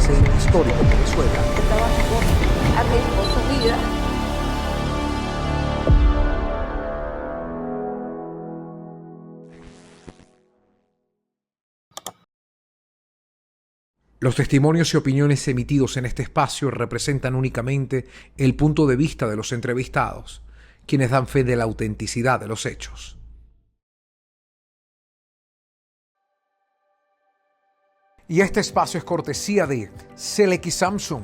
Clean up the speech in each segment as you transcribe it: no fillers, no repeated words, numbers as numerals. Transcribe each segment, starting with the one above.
ese histórico Venezuela. Estaba arriesgó su vida. Los testimonios y opiniones emitidos en este espacio representan únicamente el punto de vista de los entrevistados, quienes dan fe de la autenticidad de los hechos. Y este espacio es cortesía de CLX Samsung,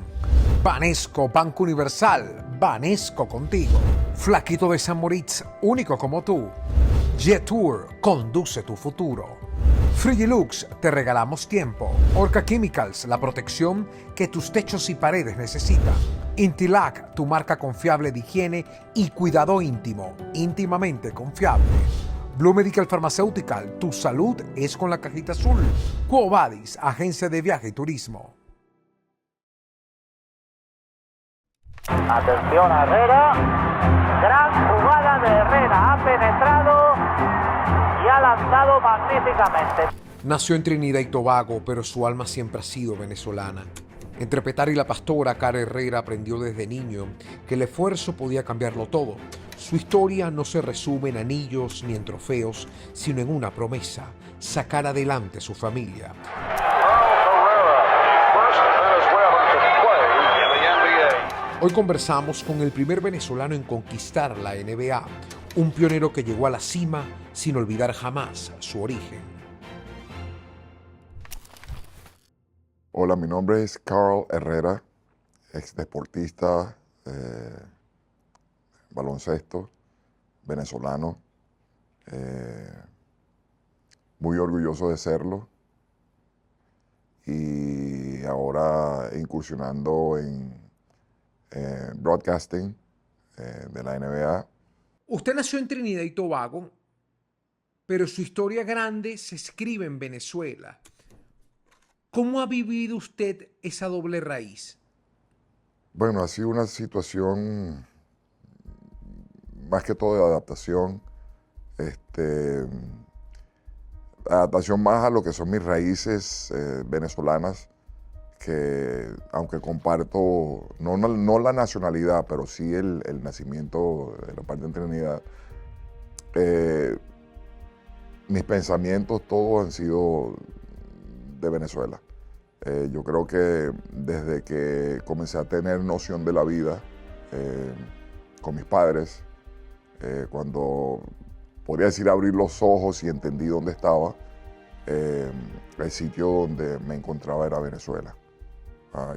Banesco Banco Universal, Banesco contigo, Flaquito de San Moritz, único como tú, Jetour, conduce tu futuro. Frigilux, te regalamos tiempo. Orca Chemicals, la protección que tus techos y paredes necesitan. Intilac, tu marca confiable de higiene y cuidado íntimo, íntimamente confiable. Blue Medical Pharmaceutical, tu salud es con la cajita azul. Quo Vadis, agencia de viaje y turismo. Atención a Herrera, gran jugada de Herrera, ha penetrado y ha lanzado magníficamente. Nació en Trinidad y Tobago, pero su alma siempre ha sido venezolana. Entre Petar y la pastora, Cara Herrera aprendió desde niño que el esfuerzo podía cambiarlo todo. Su historia no se resume en anillos ni en trofeos, sino en una promesa: sacar adelante a su familia. Hoy conversamos con el primer venezolano en conquistar la NBA, un pionero que llegó a la cima sin olvidar jamás su origen. Hola, mi nombre es Carl Herrera, ex deportista, baloncesto, venezolano, muy orgulloso de serlo y ahora incursionando en broadcasting de la NBA. Usted nació en Trinidad y Tobago, pero su historia grande se escribe en Venezuela. ¿Cómo ha vivido usted esa doble raíz? Bueno, ha sido una situación más que todo de adaptación. Adaptación más a lo que son mis raíces venezolanas, que aunque comparto, no la nacionalidad, pero sí el nacimiento de la parte de Trinidad, mis pensamientos todos han sido de Venezuela. Yo creo que desde que comencé a tener noción de la vida con mis padres, cuando podría decir abrir los ojos y entendí dónde estaba, el sitio donde me encontraba era Venezuela.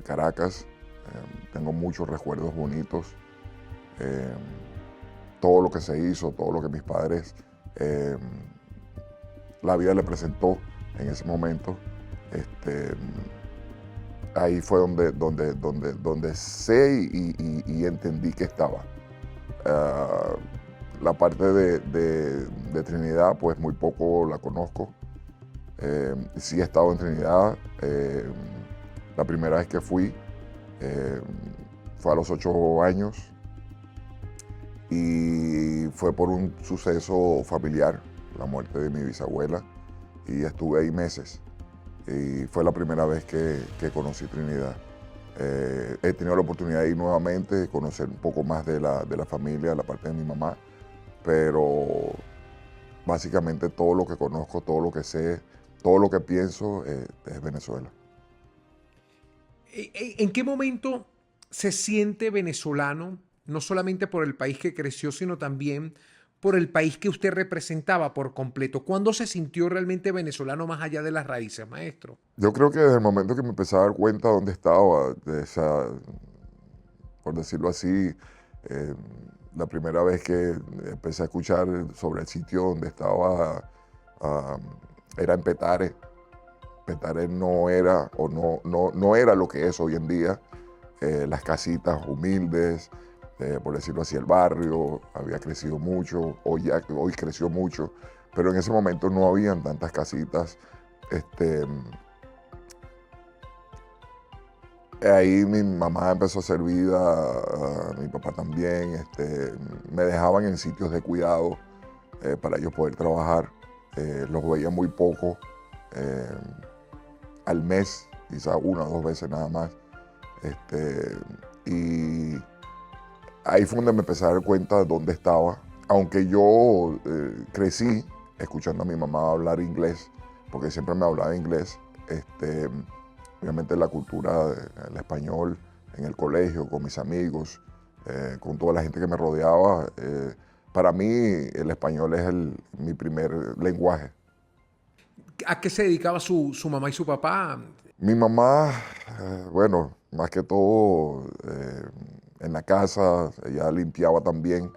Caracas, tengo muchos recuerdos bonitos, todo lo que se hizo, todo lo que mis padres, la vida le presentó en ese momento. Ahí fue donde sé y entendí que estaba. La parte de Trinidad, pues muy poco la conozco. Sí he estado en Trinidad. La primera vez que fui fue a los 8 años y fue por un suceso familiar, la muerte de mi bisabuela, y estuve ahí meses. Y fue la primera vez que conocí Trinidad. He tenido la oportunidad de ir nuevamente, de conocer un poco más de la familia, la parte de mi mamá, pero básicamente todo lo que conozco, todo lo que sé, todo lo que pienso es Venezuela. ¿En qué momento se siente venezolano, no solamente por el país que creció, sino también por el país que usted representaba por completo? ¿Cuándo se sintió realmente venezolano más allá de las raíces, maestro? Yo creo que desde el momento que me empecé a dar cuenta de dónde estaba, por decirlo así, la primera vez que empecé a escuchar sobre el sitio donde estaba, era en Petare. Petare no era, o no era lo que es hoy en día. Las casitas humildes, por decirlo así, el barrio había crecido mucho, hoy creció mucho, pero en ese momento no habían tantas casitas. Ahí mi mamá empezó a ser vida, mi papá también, me dejaban en sitios de cuidado para ellos poder trabajar. Los veía muy poco, al mes quizás una o dos veces nada más. Y ahí fue donde me empecé a dar cuenta de dónde estaba. Aunque yo crecí escuchando a mi mamá hablar inglés, porque siempre me hablaba inglés, obviamente la cultura, el español en el colegio, con mis amigos, con toda la gente que me rodeaba, para mí el español es mi primer lenguaje. ¿A qué se dedicaba su mamá y su papá? Mi mamá, bueno, más que todo en la casa, ella limpiaba también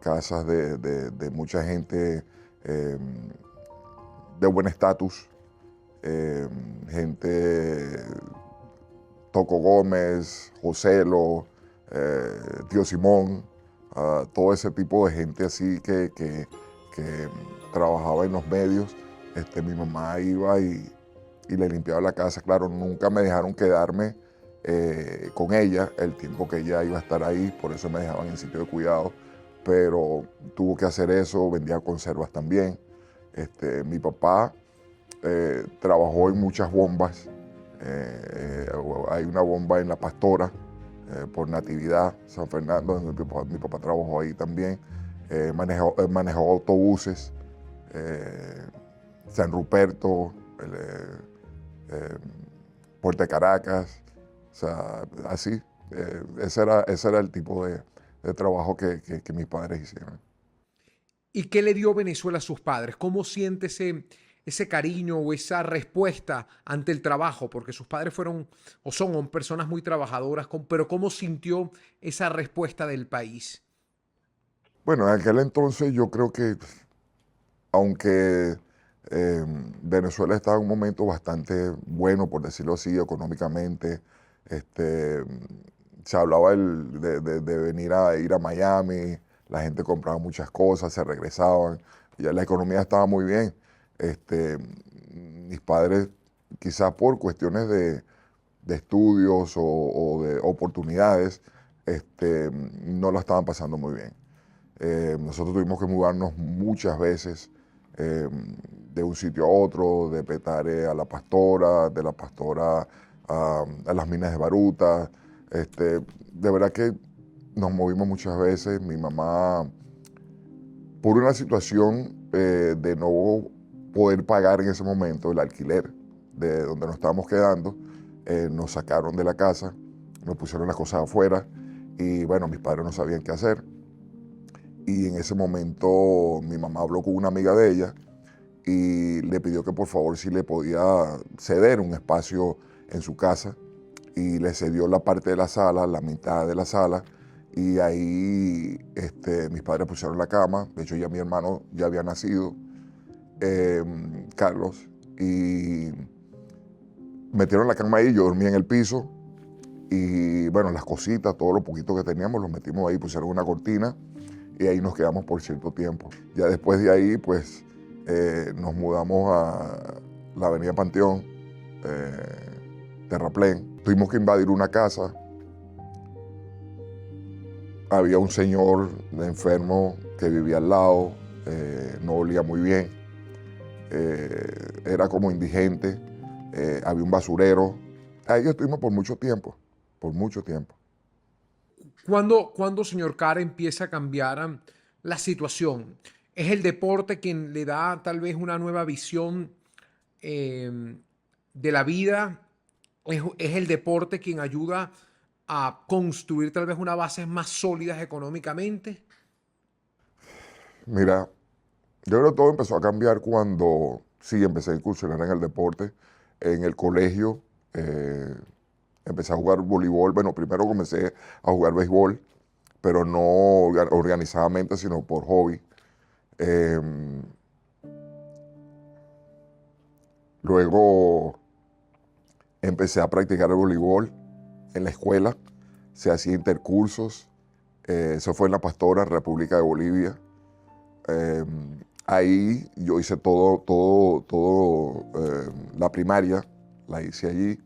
casas de mucha gente de buen estatus, gente, Toco Gómez, Joselo, Tío Simón, todo ese tipo de gente así que trabajaba en los medios. Mi mamá iba y le limpiaba la casa. Claro, nunca me dejaron quedarme con ella el tiempo que ella iba a estar ahí, por eso me dejaban en sitio de cuidado, pero tuvo que hacer eso, vendía conservas también. Mi papá trabajó en muchas bombas. Hay una bomba en La Pastora, por Natividad, San Fernando, mi papá trabajó ahí también. Manejó autobuses, San Ruperto, Puerto de Caracas, o sea, así. Ese era el tipo de trabajo que mis padres hicieron. ¿Y qué le dio Venezuela a sus padres? ¿Cómo siente ese cariño o esa respuesta ante el trabajo? Porque sus padres fueron o son personas muy trabajadoras, pero ¿cómo sintió esa respuesta del país? Bueno, en aquel entonces yo creo que, aunque Venezuela estaba en un momento bastante bueno, por decirlo así, económicamente, se hablaba de venir a ir a Miami, la gente compraba muchas cosas, se regresaban, ya la economía estaba muy bien. Mis padres, quizás por cuestiones de estudios o de oportunidades, no la estaban pasando muy bien. Nosotros tuvimos que mudarnos muchas veces de un sitio a otro, de Petare a La Pastora, de La Pastora a las minas de Baruta. De verdad que nos movimos muchas veces. Mi mamá, por una situación de no poder pagar en ese momento el alquiler de donde nos estábamos quedando, nos sacaron de la casa, nos pusieron las cosas afuera y bueno, mis padres no sabían qué hacer. Y en ese momento mi mamá habló con una amiga de ella y le pidió que por favor si le podía ceder un espacio en su casa, y le cedió la parte de la sala, la mitad de la sala, y ahí mis padres pusieron la cama. De hecho ya mi hermano ya había nacido, Carlos, y metieron la cama ahí, yo dormía en el piso y bueno, las cositas, todo lo poquito que teníamos los metimos ahí, pusieron una cortina y ahí nos quedamos por cierto tiempo. Ya después de ahí pues nos mudamos a la avenida Panteón, Terraplén. Tuvimos que invadir una casa. Había un señor enfermo que vivía al lado, no olía muy bien, era como indigente, había un basurero. Ahí estuvimos por mucho tiempo, por mucho tiempo. ¿Cuándo, señor Cara, empieza a cambiar la situación? ¿Es el deporte quien le da tal vez una nueva visión de la vida? ¿Es el deporte quien ayuda a construir tal vez unas bases más sólidas económicamente? Mira, yo creo que todo empezó a cambiar cuando sí empecé a incursionar en el deporte. En el colegio empecé a jugar voleibol. Bueno, primero comencé a jugar béisbol, pero no organizadamente, sino por hobby. Luego empecé a practicar el voleibol en la escuela, se hacía intercursos, eso fue en La Pastora, República de Bolivia. Ahí yo hice la primaria, la hice allí,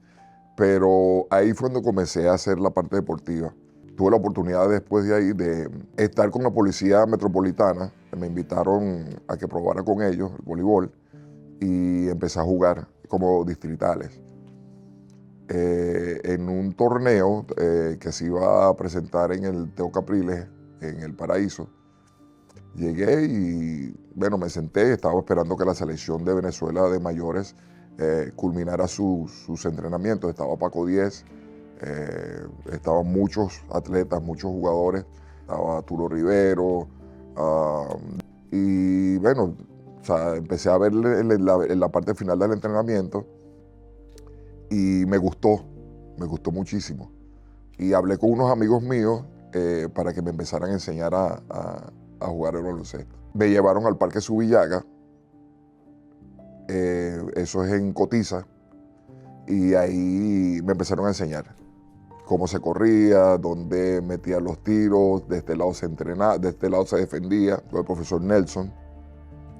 pero ahí fue donde comencé a hacer la parte deportiva. Tuve la oportunidad después de ahí de estar con la Policía Metropolitana, me invitaron a que probara con ellos el voleibol y empecé a jugar como distritales. en un torneo que se iba a presentar en el Teo Capriles, en el Paraíso. Llegué y, bueno, me senté, estaba esperando que la selección de Venezuela de mayores culminara sus entrenamientos. Estaba Paco Díez, estaban muchos atletas, muchos jugadores, estaba Arturo Rivero, y bueno, o sea, empecé a ver en la parte final del entrenamiento y me gustó muchísimo. Y hablé con unos amigos míos para que me empezaran a enseñar a jugar el baloncesto. Me llevaron al Parque Subillaga, eso es en Cotiza, y ahí me empezaron a enseñar cómo se corría, dónde metía los tiros, de este lado se entrenaba, de este lado se defendía, con el profesor Nelson.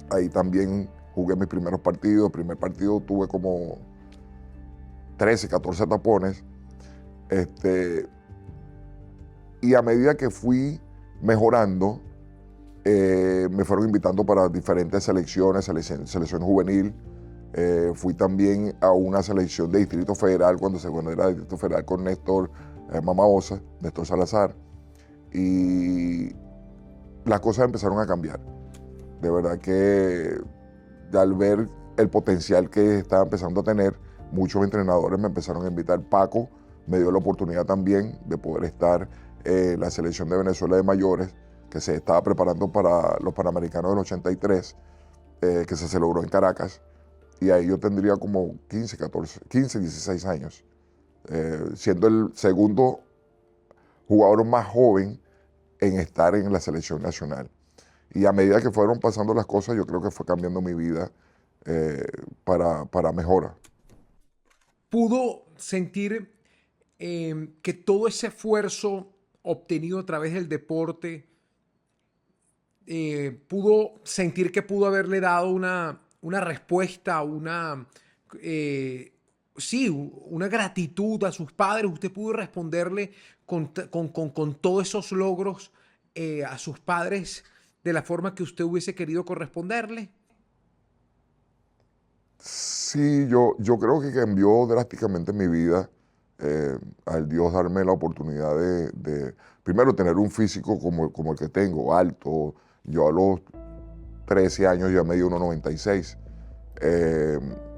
Ahí también jugué mis primeros partidos. El primer partido tuve como 13, 14 tapones. Y a medida que fui mejorando, me fueron invitando para diferentes selecciones, selección juvenil. Fui también a una selección de Distrito Federal cuando era Distrito Federal con Néstor Mamaosa, Néstor Salazar. Y las cosas empezaron a cambiar. De verdad que al ver el potencial que estaba empezando a tener, muchos entrenadores me empezaron a invitar. Paco me dio la oportunidad también de poder estar en la selección de Venezuela de mayores, que se estaba preparando para los Panamericanos del 83, que se celebró en Caracas. Y ahí yo tendría como 15, 16 años, siendo el segundo jugador más joven en estar en la selección nacional. Y a medida que fueron pasando las cosas, yo creo que fue cambiando mi vida para mejora. ¿Pudo sentir que todo ese esfuerzo obtenido a través del deporte, pudo sentir que pudo haberle dado una respuesta, una gratitud a sus padres? ¿Usted pudo responderle con todos esos logros a sus padres de la forma que usted hubiese querido corresponderle? Sí, yo creo que cambió drásticamente mi vida al Dios darme la oportunidad de primero tener un físico como el que tengo, alto. Yo a los 13 años ya medí 1,96.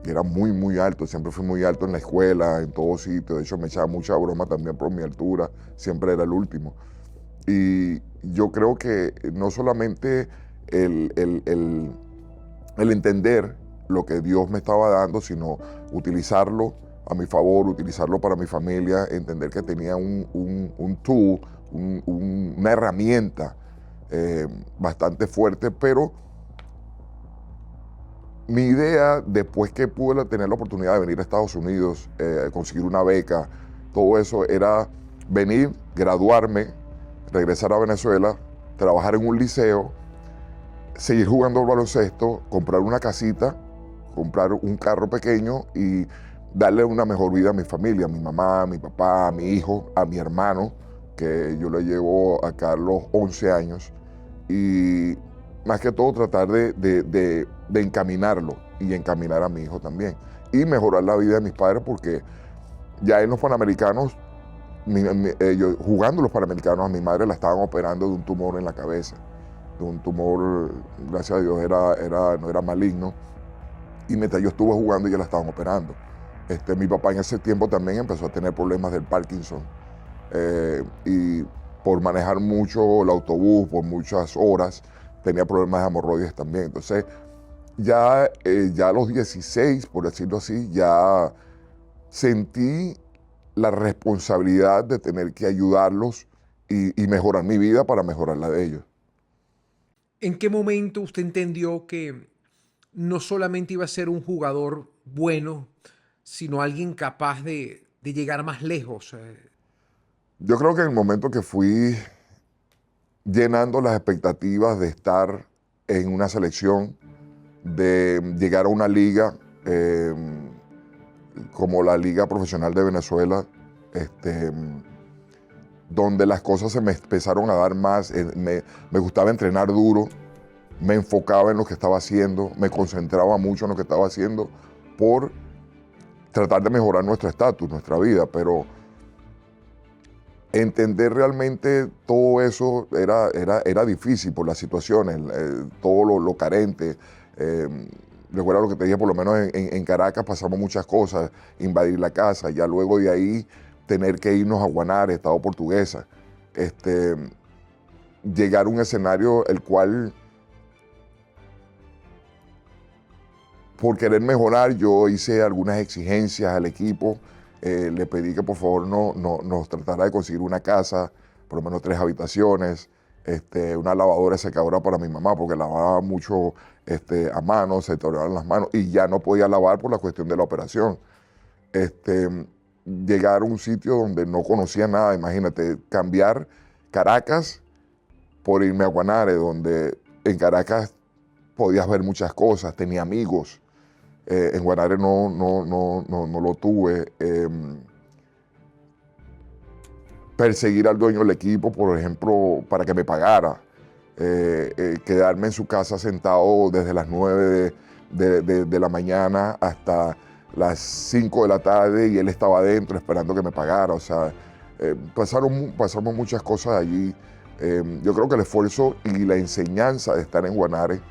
Era muy, muy alto, siempre fui muy alto en la escuela, en todos sitios. De hecho, me echaba mucha broma también por mi altura, siempre era el último. Y yo creo que no solamente el entender lo que Dios me estaba dando, sino utilizarlo a mi favor, utilizarlo para mi familia, entender que tenía un tool, una herramienta bastante fuerte, pero mi idea, después que pude tener la oportunidad de venir a Estados Unidos, conseguir una beca, todo eso era venir, graduarme, regresar a Venezuela, trabajar en un liceo, seguir jugando al baloncesto, comprar una casita, comprar un carro pequeño y darle una mejor vida a mi familia, a mi mamá, a mi papá, a mi hijo, a mi hermano, que yo le llevo acá a los 11 años. Y más que todo tratar de encaminarlo y encaminar a mi hijo también. Y mejorar la vida de mis padres, porque ya en los Panamericanos, jugando los Panamericanos, a mi madre la estaban operando de un tumor en la cabeza. De un tumor, gracias a Dios, no era maligno. Y mientras yo estuve jugando, ya la estaban operando. Mi papá en ese tiempo también empezó a tener problemas del Parkinson. Y por manejar mucho el autobús, por muchas horas, tenía problemas de hemorroides también. Entonces, ya a los 16, por decirlo así, ya sentí la responsabilidad de tener que ayudarlos y mejorar mi vida para mejorar la de ellos. ¿En qué momento usted entendió que no solamente iba a ser un jugador bueno, sino alguien capaz de llegar más lejos? Yo creo que en el momento que fui llenando las expectativas de estar en una selección, de llegar a una liga como la Liga Profesional de Venezuela, donde las cosas se me empezaron a dar más, me gustaba entrenar duro, me enfocaba en lo que estaba haciendo, me concentraba mucho en lo que estaba haciendo por tratar de mejorar nuestro estatus, nuestra vida, pero entender realmente todo eso era difícil por las situaciones, todo lo carente. Recuerda lo que te dije, por lo menos en Caracas pasamos muchas cosas, invadir la casa, ya luego de ahí tener que irnos a Guanare, Estado Portuguesa, llegar a un escenario el cual, por querer mejorar, yo hice algunas exigencias al equipo. Le pedí que por favor nos tratara de conseguir una casa, por lo menos 3 habitaciones, una lavadora secadora para mi mamá, porque lavaba mucho a mano, se tornaban las manos y ya no podía lavar por la cuestión de la operación. Llegar a un sitio donde no conocía nada, imagínate, cambiar Caracas por irme a Guanare, donde en Caracas podías ver muchas cosas, tenía amigos. En Guanare no lo tuve. Perseguir al dueño del equipo, por ejemplo, para que me pagara. Quedarme en su casa sentado desde las 9 de la mañana hasta las 5 de la tarde y él estaba adentro esperando que me pagara. O sea, pasamos muchas cosas allí. Yo creo que el esfuerzo y la enseñanza de estar en Guanare,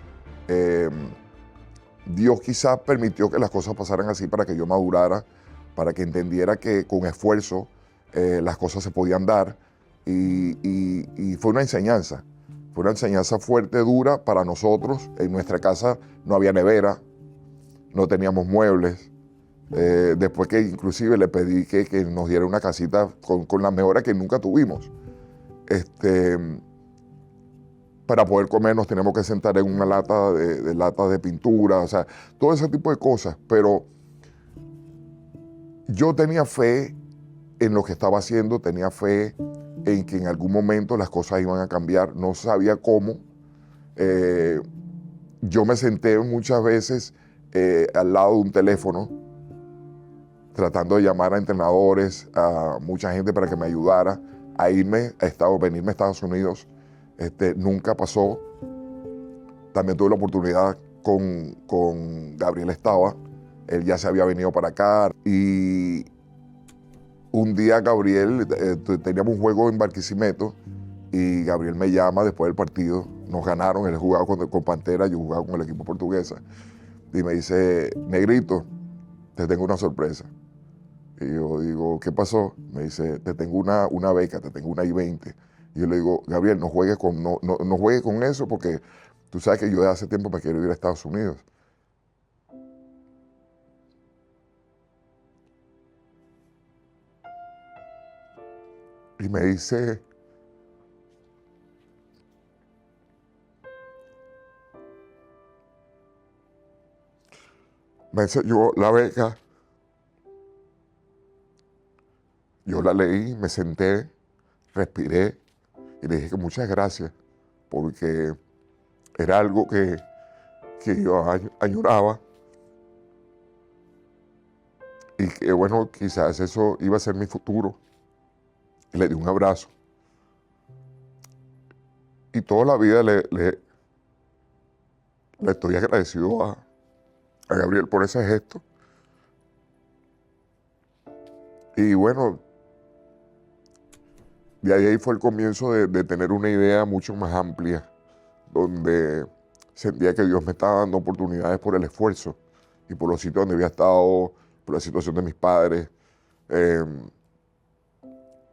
Dios quizás permitió que las cosas pasaran así para que yo madurara, para que entendiera que con esfuerzo las cosas se podían dar. Y fue una enseñanza fuerte, dura para nosotros. En nuestra casa no había nevera, no teníamos muebles. Después que inclusive le pedí que nos diera una casita con las mejoras que nunca tuvimos. Para poder comer nos tenemos que sentar en una lata de pintura, o sea, todo ese tipo de cosas. Pero yo tenía fe en lo que estaba haciendo, tenía fe en que en algún momento las cosas iban a cambiar, no sabía cómo. Yo me senté muchas veces al lado de un teléfono, tratando de llamar a entrenadores, a mucha gente para que me ayudara a venirme a Estados Unidos. Nunca pasó. También tuve la oportunidad con Gabriel Estaba. Él ya se había venido para acá. Y un día Gabriel, teníamos un juego en Barquisimeto y Gabriel me llama después del partido. Nos ganaron, él jugaba con Pantera, yo jugaba con el equipo portuguesa. Y me dice, Negrito, te tengo una sorpresa. Y yo digo, ¿qué pasó? Me dice, te tengo una beca, te tengo una I-20. Y yo le digo, Gabriel, no juegues con eso porque tú sabes que yo desde hace tiempo me quiero ir a Estados Unidos. Y me dice, yo la beca, yo la leí, me senté, respiré y le dije que muchas gracias porque era algo que yo añoraba y que bueno, quizás eso iba a ser mi futuro. Y le di un abrazo. Y toda la vida le estoy agradecido a Gabriel por ese gesto. Y bueno, de ahí fue el comienzo de tener una idea mucho más amplia, donde sentía que Dios me estaba dando oportunidades por el esfuerzo y por los sitios donde había estado, por la situación de mis padres,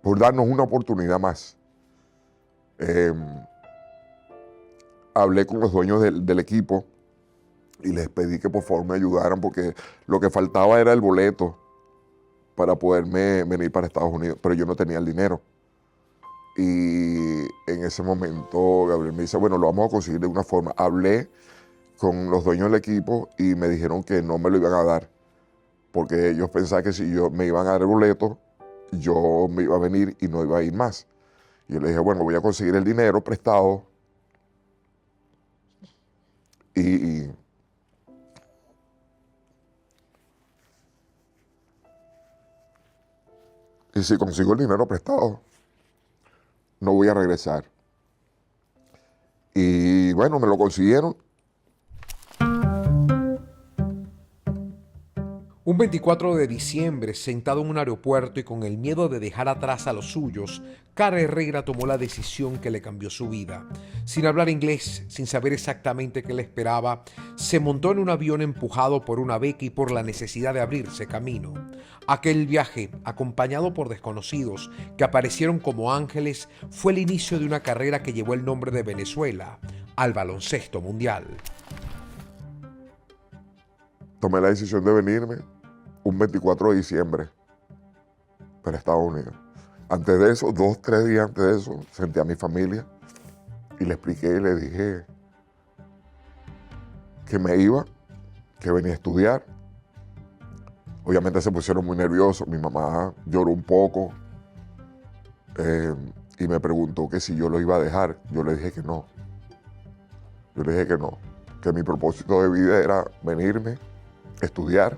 por darnos una oportunidad más. Hablé con los dueños del equipo y les pedí que por favor me ayudaran porque lo que faltaba era el boleto para poderme venir para Estados Unidos, pero yo no tenía el dinero. Y en ese momento Gabriel me dice, bueno, lo vamos a conseguir de una forma. Hablé con los dueños del equipo y me dijeron que no me lo iban a dar, porque ellos pensaban que si yo me iban a dar el boleto, yo me iba a venir y no iba a ir más. Y yo le dije, bueno, voy a conseguir el dinero prestado y si consigo el dinero prestado, no voy a regresar. Y bueno, me lo consiguieron. Un 24 de diciembre, sentado en un aeropuerto y con el miedo de dejar atrás a los suyos, Cara Herrera tomó la decisión que le cambió su vida. Sin hablar inglés, sin saber exactamente qué le esperaba, se montó en un avión empujado por una beca y por la necesidad de abrirse camino. Aquel viaje, acompañado por desconocidos que aparecieron como ángeles, fue el inicio de una carrera que llevó el nombre de Venezuela al baloncesto mundial. Tomé la decisión de venirme un 24 de diciembre para Estados Unidos. Antes de eso, 2, 3 días antes de eso, senté a mi familia y le expliqué y le dije que me iba, que venía a estudiar. Obviamente se pusieron muy nerviosos, mi mamá lloró un poco y me preguntó que si yo lo iba a dejar. Yo le dije que no. Yo le dije que no, que mi propósito de vida era venirme, estudiar,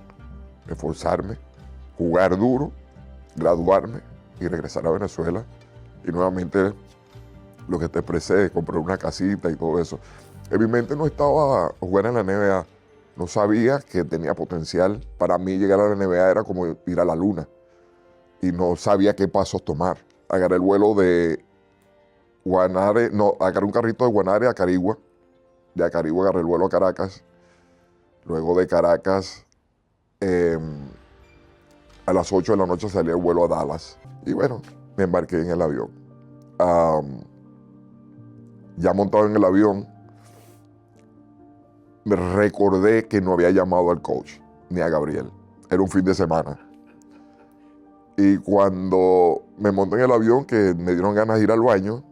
esforzarme, jugar duro, graduarme y regresar a Venezuela. Y nuevamente lo que te expresé, comprar una casita y todo eso. En mi mente no estaba jugar en la NBA. No sabía que tenía potencial. Para mí llegar a la NBA era como ir a la luna. Y no sabía qué pasos tomar. Agarré el vuelo de Guanare, no, agarré un carrito de Guanare a Carigua. De Carigua agarré el vuelo a Caracas. Luego de Caracas, a las 8 de la noche salí el vuelo a Dallas. Y bueno, me embarqué en el avión. Ya montado en el avión, me recordé que no había llamado al coach, ni a Gabriel. Era un fin de semana. Y cuando me monté en el avión, que me dieron ganas de ir al baño,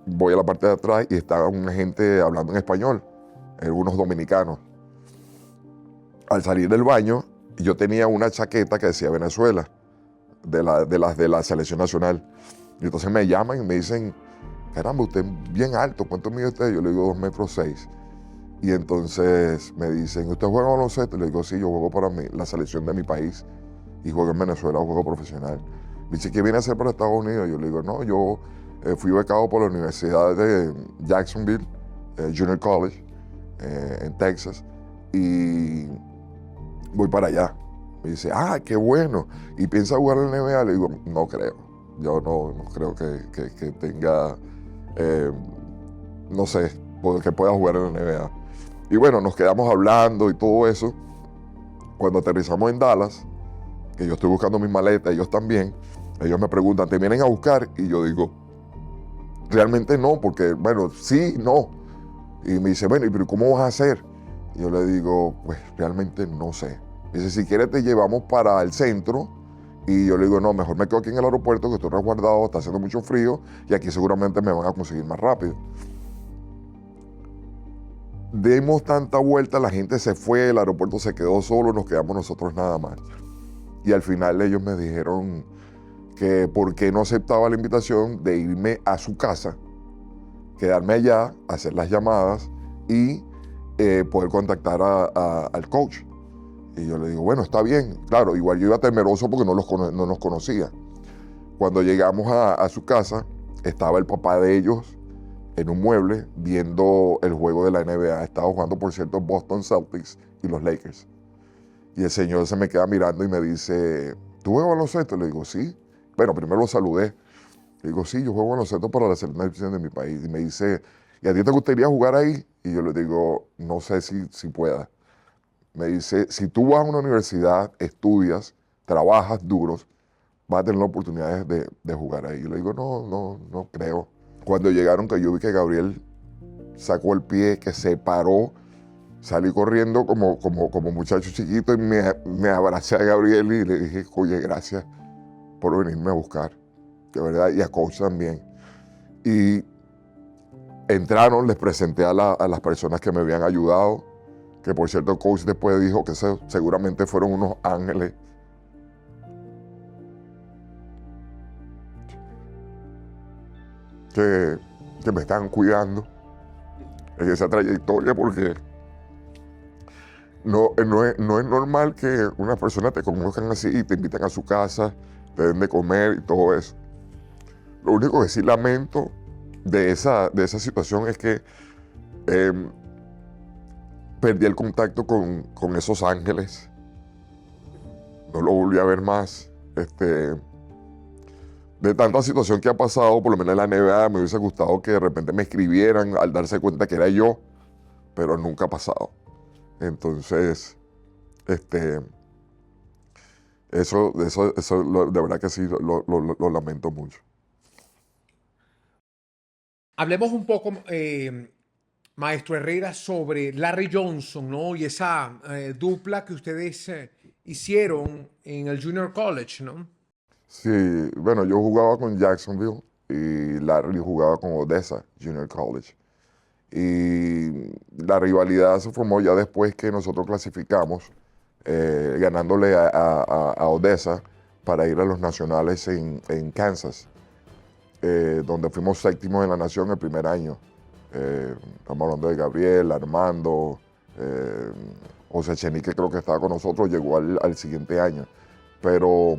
voy a la parte de atrás y estaba una gente hablando en español, unos dominicanos. Al salir del baño, yo tenía una chaqueta que decía Venezuela, de la selección nacional. Y entonces me llaman y me dicen, caramba, usted es bien alto, ¿cuánto mide usted? Yo le digo 2,6 metros. Y entonces me dicen, ¿usted juega baloncesto? Le digo, sí, yo juego para la selección de mi país y juego en Venezuela, juego profesional. Me dice, ¿qué viene a hacer para Estados Unidos? Yo le digo, no, yo fui becado por la Universidad de Jacksonville, Junior College, en Texas, y voy para allá. Me dice, qué bueno. ¿Y piensa jugar en la NBA? Le digo, no creo. Yo no creo que tenga, no sé, que pueda jugar en la NBA. Y bueno, nos quedamos hablando y todo eso. Cuando aterrizamos en Dallas, que yo estoy buscando mis maletas, ellos también, ellos me preguntan, ¿te vienen a buscar? Y yo digo, realmente no, porque, bueno, sí, no. Y me dice, bueno, ¿y cómo vas a hacer? Y yo le digo, pues realmente no sé. Me dice, si quieres te llevamos para el centro. Y yo le digo, no, mejor me quedo aquí en el aeropuerto, que estoy resguardado, está haciendo mucho frío y aquí seguramente me van a conseguir más rápido. Demos tanta vuelta, la gente se fue, el aeropuerto se quedó solo, nos quedamos nosotros nada más. Y al final ellos me dijeron que por qué no aceptaba la invitación de irme a su casa, quedarme allá, hacer las llamadas y poder contactar al coach. Y yo le digo, bueno, está bien. Claro, igual yo iba temeroso porque no nos conocía. Cuando llegamos a su casa, estaba el papá de ellos en un mueble viendo el juego de la NBA. Estaba jugando, por cierto, Boston Celtics y los Lakers. Y el señor se me queda mirando y me dice, ¿tú juegas baloncesto? Le digo, sí. Bueno, primero lo saludé. Le digo, sí, yo juego baloncesto para la selección de mi país. Y me dice, ¿y a ti te gustaría jugar ahí? Y yo le digo, no sé si pueda. Me dice, si tú vas a una universidad, estudias, trabajas duros, vas a tener la oportunidad de jugar ahí. Yo le digo, no creo. Cuando llegaron, que yo vi que Gabriel sacó el pie, que se paró, salí corriendo como muchacho chiquito y me abracé a Gabriel y le dije, oye, gracias por venirme a buscar, de verdad, y a coach también. Y entraron, les presenté a las personas que me habían ayudado, que por cierto, coach después dijo que seguramente fueron unos ángeles. Que me están cuidando en esa trayectoria, porque no es normal que una persona te conozcan así y te invitan a su casa, te den de comer y todo eso. Lo único que sí lamento de esa situación es que perdí el contacto con esos ángeles no lo volví a ver más. De tanta situación que ha pasado, por lo menos en la NBA, me hubiese gustado que de repente me escribieran al darse cuenta que era yo, pero nunca ha pasado. Entonces, eso de verdad que sí, lo lamento mucho. Hablemos un poco, maestro Herrera, sobre Larry Johnson, ¿no? Y esa dupla que ustedes hicieron en el Junior College, ¿no? Sí, bueno, yo jugaba con Jacksonville y Larry jugaba con Odessa Junior College. Y la rivalidad se formó ya después que nosotros clasificamos, ganándole a Odessa para ir a los nacionales en Kansas, donde fuimos séptimos en la nación el primer año. Estamos hablando de Gabriel, Armando, José Chenique creo que estaba con nosotros, llegó al siguiente año. Pero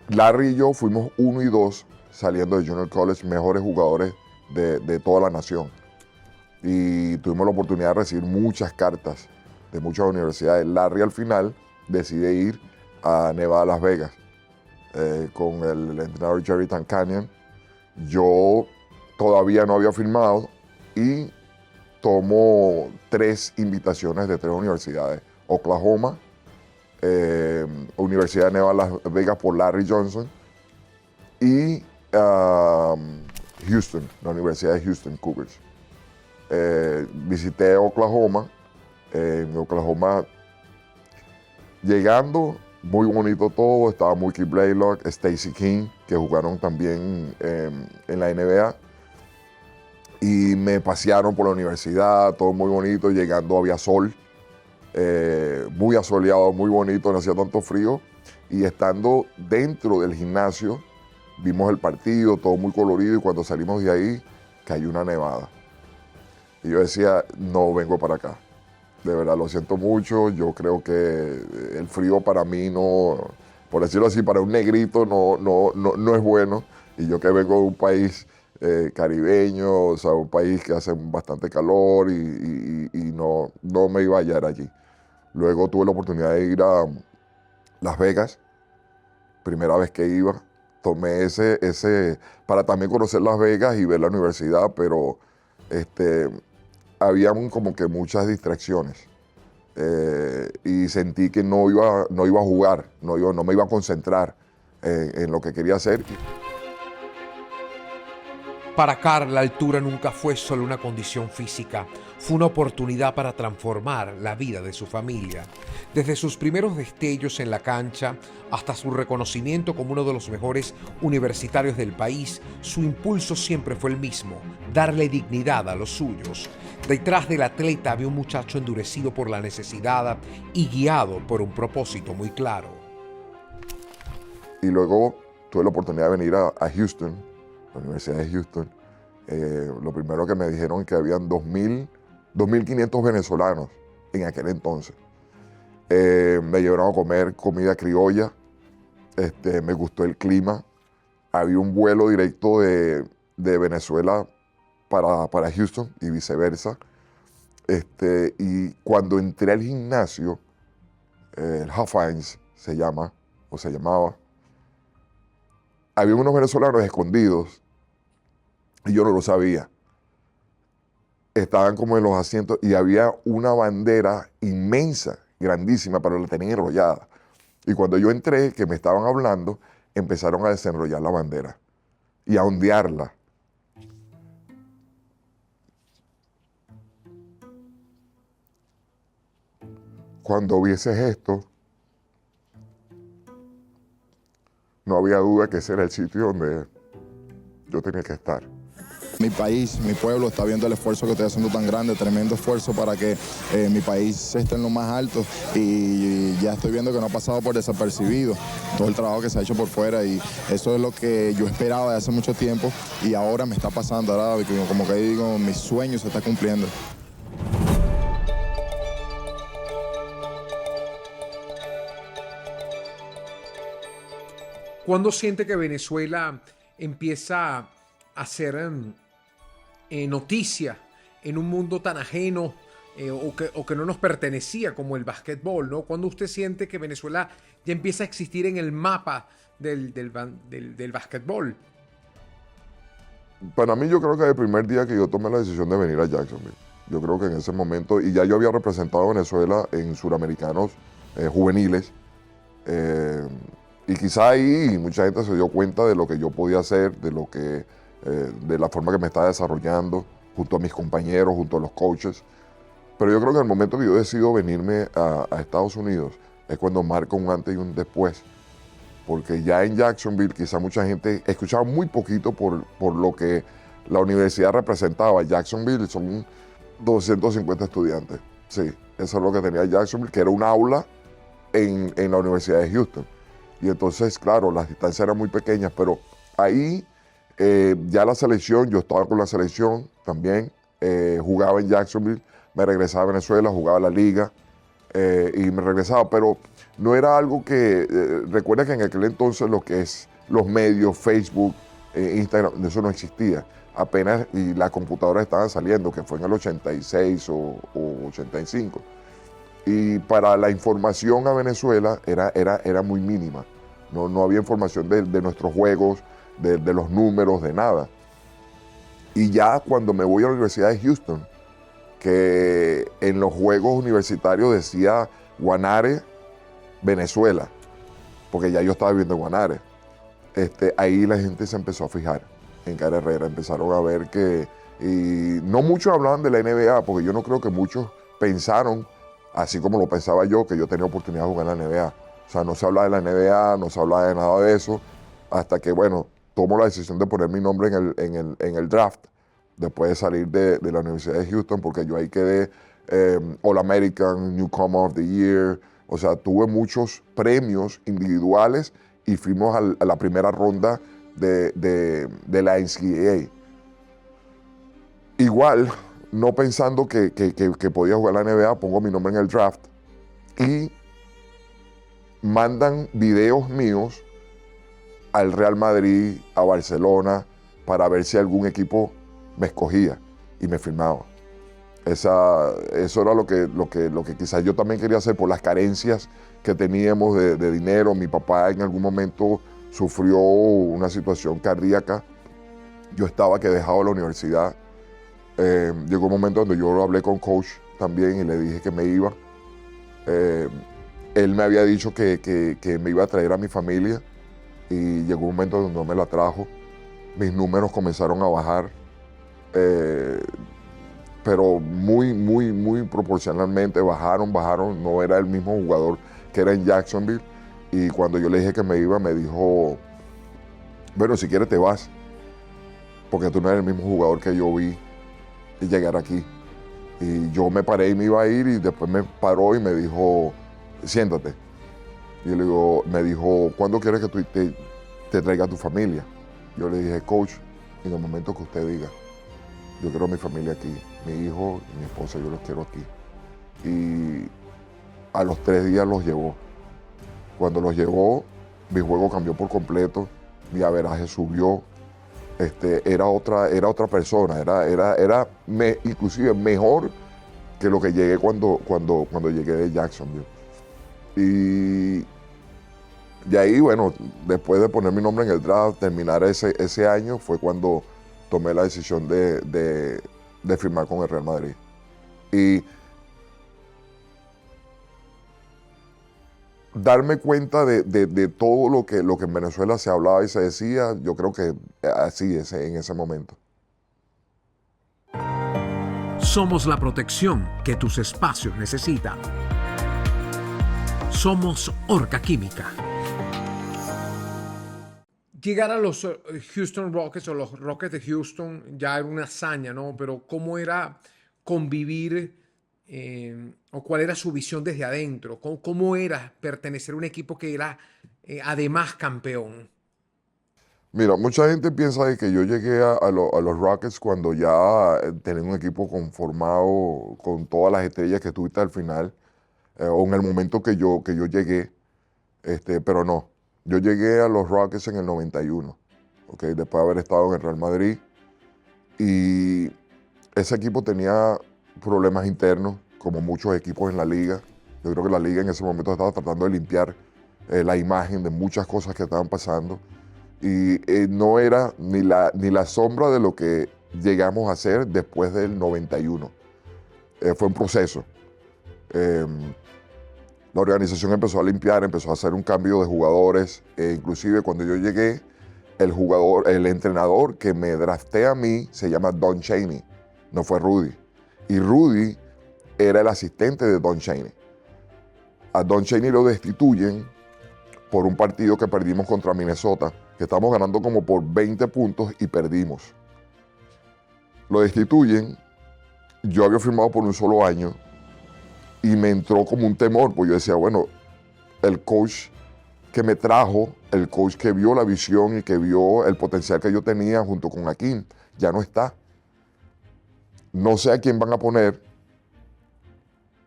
Larry y yo fuimos 1 y 2 saliendo de Junior College, mejores jugadores de toda la nación. Y tuvimos la oportunidad de recibir muchas cartas de muchas universidades. Larry al final decide ir a Nevada, Las Vegas, con el entrenador Jerry Tankanian. Yo todavía no había firmado y tomo 3 invitaciones de 3 universidades. Oklahoma, Universidad de Nevada, Las Vegas por Larry Johnson y Houston, la Universidad de Houston Cougars. Visité Oklahoma. En Oklahoma, llegando, muy bonito todo. Estaba Mookie Blaylock, Stacey King, que jugaron también en la NBA. Y me pasearon por la universidad, todo muy bonito. Llegando había sol, muy asoleado, muy bonito, no hacía tanto frío. Y estando dentro del gimnasio, vimos el partido, todo muy colorido. Y cuando salimos de ahí, cayó una nevada. Y yo decía, no vengo para acá. De verdad, lo siento mucho. Yo creo que el frío para mí no, por decirlo así, para un negrito no es bueno. Y yo que vengo de un país caribeño, o sea, un país que hace bastante calor y no me iba a hallar allí. Luego tuve la oportunidad de ir a Las Vegas, primera vez que iba. Tomé ese para también conocer Las Vegas y ver la universidad, pero había como que muchas distracciones y sentí que no iba a jugar, no me iba a concentrar en lo que quería hacer. Para Carl, la altura nunca fue solo una condición física, fue una oportunidad para transformar la vida de su familia. Desde sus primeros destellos en la cancha hasta su reconocimiento como uno de los mejores universitarios del país, su impulso siempre fue el mismo, darle dignidad a los suyos. Detrás del atleta había un muchacho endurecido por la necesidad y guiado por un propósito muy claro. Y luego tuve la oportunidad de venir a Houston, la Universidad de Houston. Lo primero que me dijeron es que habían 2.500 venezolanos en aquel entonces. Me llevaron a comer comida criolla, me gustó el clima. Había un vuelo directo de Venezuela para Houston y viceversa. Y cuando entré al gimnasio, el Hafines se llama, o se llamaba, había unos venezolanos escondidos y yo no lo sabía. Estaban como en los asientos y había una bandera inmensa, grandísima, pero la tenían enrollada. Y cuando yo entré, que me estaban hablando, empezaron a desenrollar la bandera y a ondearla. Cuando vi ese gesto, no había duda que ese era el sitio donde yo tenía que estar. Mi país, mi pueblo está viendo el esfuerzo que estoy haciendo tan grande, tremendo esfuerzo para que mi país esté en lo más alto y ya estoy viendo que no ha pasado por desapercibido todo el trabajo que se ha hecho por fuera y eso es lo que yo esperaba de hace mucho tiempo y ahora me está pasando, ahora como que digo, mi sueño se está cumpliendo. ¿Cuándo siente que Venezuela empieza a ser noticia en un mundo tan ajeno o que no nos pertenecía, como el básquetbol, ¿no? ¿Cuándo usted siente que Venezuela ya empieza a existir en el mapa del básquetbol? Para mí, yo creo que el primer día que yo tomé la decisión de venir a Jacksonville, yo creo que en ese momento, y ya yo había representado a Venezuela en suramericanos juveniles, y quizá ahí mucha gente se dio cuenta de lo que yo podía hacer, de la forma que me estaba desarrollando, junto a mis compañeros, junto a los coaches. Pero yo creo que en el momento que yo decido venirme a Estados Unidos, es cuando marca un antes y un después. Porque ya en Jacksonville quizá mucha gente escuchaba muy poquito por lo que la universidad representaba. Jacksonville son 250 estudiantes. Sí, eso es lo que tenía Jacksonville, que era un aula en la Universidad de Houston. Y entonces, claro, las distancias eran muy pequeñas, pero ahí ya la selección, yo estaba con la selección también, jugaba en Jacksonville, me regresaba a Venezuela, jugaba la liga y me regresaba, pero no era algo que, recuerda que en aquel entonces lo que es los medios, Facebook, Instagram, eso no existía. Apenas y las computadoras estaban saliendo, que fue en el 86 o 85. Y para la información a Venezuela era muy mínima. No había información de nuestros juegos, de los números, de nada. Y ya cuando me voy a la Universidad de Houston, que en los juegos universitarios decía Guanare, Venezuela, porque ya yo estaba viviendo en Guanare. Ahí la gente se empezó a fijar en Cara Herrera, empezaron a ver que, y no muchos hablaban de la NBA, porque yo no creo que muchos pensaron, así como lo pensaba yo, que yo tenía oportunidad de jugar en la NBA. O sea, no se hablaba de la NBA, no se hablaba de nada de eso, hasta que, bueno, tomo la decisión de poner mi nombre en el draft, después de salir de la Universidad de Houston, porque yo ahí quedé All-American, Newcomer of the Year, o sea, tuve muchos premios individuales y fuimos a la primera ronda de la NCAA. Igual, no pensando que podía jugar la NBA, pongo mi nombre en el draft y mandan videos míos al Real Madrid, a Barcelona, para ver si algún equipo me escogía y me firmaba. Eso era lo que quizás yo también quería hacer por las carencias que teníamos de dinero. Mi papá en algún momento sufrió una cardíaca. Yo estaba que dejaba la universidad. Llegó un momento donde yo hablé con coach también y le dije que me iba. Él me había dicho que me iba a traer a mi familia y llegó un momento donde no me la trajo. Mis números comenzaron a bajar, pero muy proporcionalmente bajaron. No era el mismo jugador que era en Jacksonville. Y cuando yo le dije que me iba, me dijo, bueno, si quieres te vas, porque tú no eres el mismo jugador que yo vi llegar aquí. Y yo me paré y me iba a ir y después me paró y me dijo, siéntate. Y me dijo, ¿cuándo quieres que te traiga a tu familia? Yo le dije, coach, en el momento que usted diga, yo quiero a mi familia aquí, mi hijo y mi esposa, yo los quiero aquí. Y a los 3 días los llevó. Cuando los llevó, mi juego cambió por completo, mi averaje subió, era otra persona, era inclusive mejor que lo que llegué cuando llegué de Jacksonville. Y de ahí, bueno, después de poner mi nombre en el draft, terminar ese año, fue cuando tomé la decisión de firmar con el Real Madrid. Y darme cuenta de todo lo que en Venezuela se hablaba y se decía, yo creo que así es en ese momento. Somos la protección que tus espacios necesitan. Somos Orca Química. Llegar a los Houston Rockets o los Rockets de Houston ya era una hazaña, ¿no? Pero ¿cómo era convivir o cuál era su visión desde adentro? ¿Cómo era pertenecer a un equipo que era además campeón? Mira, mucha gente piensa de que yo llegué a los Rockets cuando ya tenían un equipo conformado con todas las estrellas que tuviste al final, o en el momento que yo llegué, pero no. Yo llegué a los Rockets en el 91, ¿okay? Después de haber estado en el Real Madrid. Y ese equipo tenía problemas internos, como muchos equipos en la liga. Yo creo que la liga en ese momento estaba tratando de limpiar la imagen de muchas cosas que estaban pasando. Y no era ni la sombra de lo que llegamos a hacer después del 91. Fue un proceso. La organización empezó a limpiar, empezó a hacer un cambio de jugadores. Inclusive cuando yo llegué, el entrenador que me drafté a mí se llama Don Chaney, no fue Rudy. Y Rudy era el asistente de Don Chaney. A Don Chaney lo destituyen por un partido que perdimos contra Minnesota, que estamos ganando como por 20 puntos y perdimos. Lo destituyen, yo había firmado por un solo año y me entró como un temor, porque yo decía, bueno, el coach que me trajo, el coach que vio la visión y que vio el potencial que yo tenía junto con Hakeem, ya no está. No sé a quién van a poner,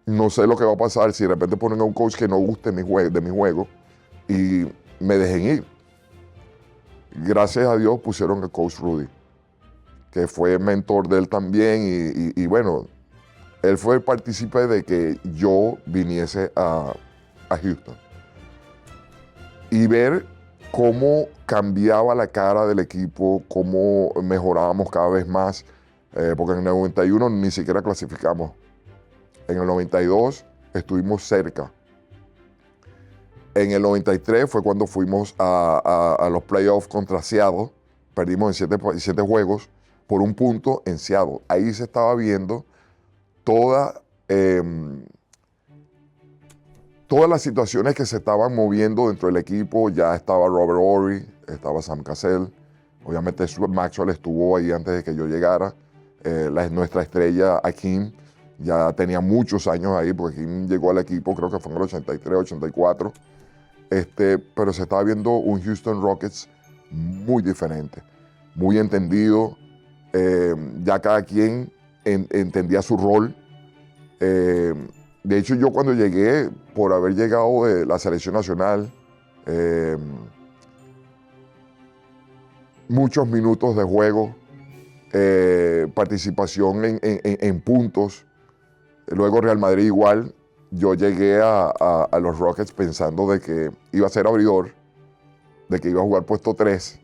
no sé lo que va a pasar si de repente ponen a un coach que no guste de mi juego y me dejen ir. Gracias a Dios pusieron al coach Rudy, que fue mentor de él también y bueno, él fue el partícipe de que yo viniese a Houston. Y ver cómo cambiaba la cara del equipo, cómo mejorábamos cada vez más, porque en el 91 ni siquiera clasificamos. En el 92 estuvimos cerca. En el 93 fue cuando fuimos a los playoffs contra Seattle. Perdimos en 7 juegos por un punto en Seattle. Ahí se estaba viendo todas las situaciones que se estaban moviendo dentro del equipo. Ya estaba Robert Horry, estaba Sam Cassell. Obviamente Maxwell estuvo ahí antes de que yo llegara. Nuestra estrella Hakeem ya tenía muchos años ahí, porque Hakeem llegó al equipo, creo que fue en el 83, 84. Pero se estaba viendo un Houston Rockets muy diferente, muy entendido. Ya cada quien entendía su rol. De hecho, yo cuando llegué, por haber llegado de la selección nacional, muchos minutos de juego, participación en puntos, luego Real Madrid igual, yo llegué a los Rockets pensando de que iba a ser abridor, de que iba a jugar puesto 3,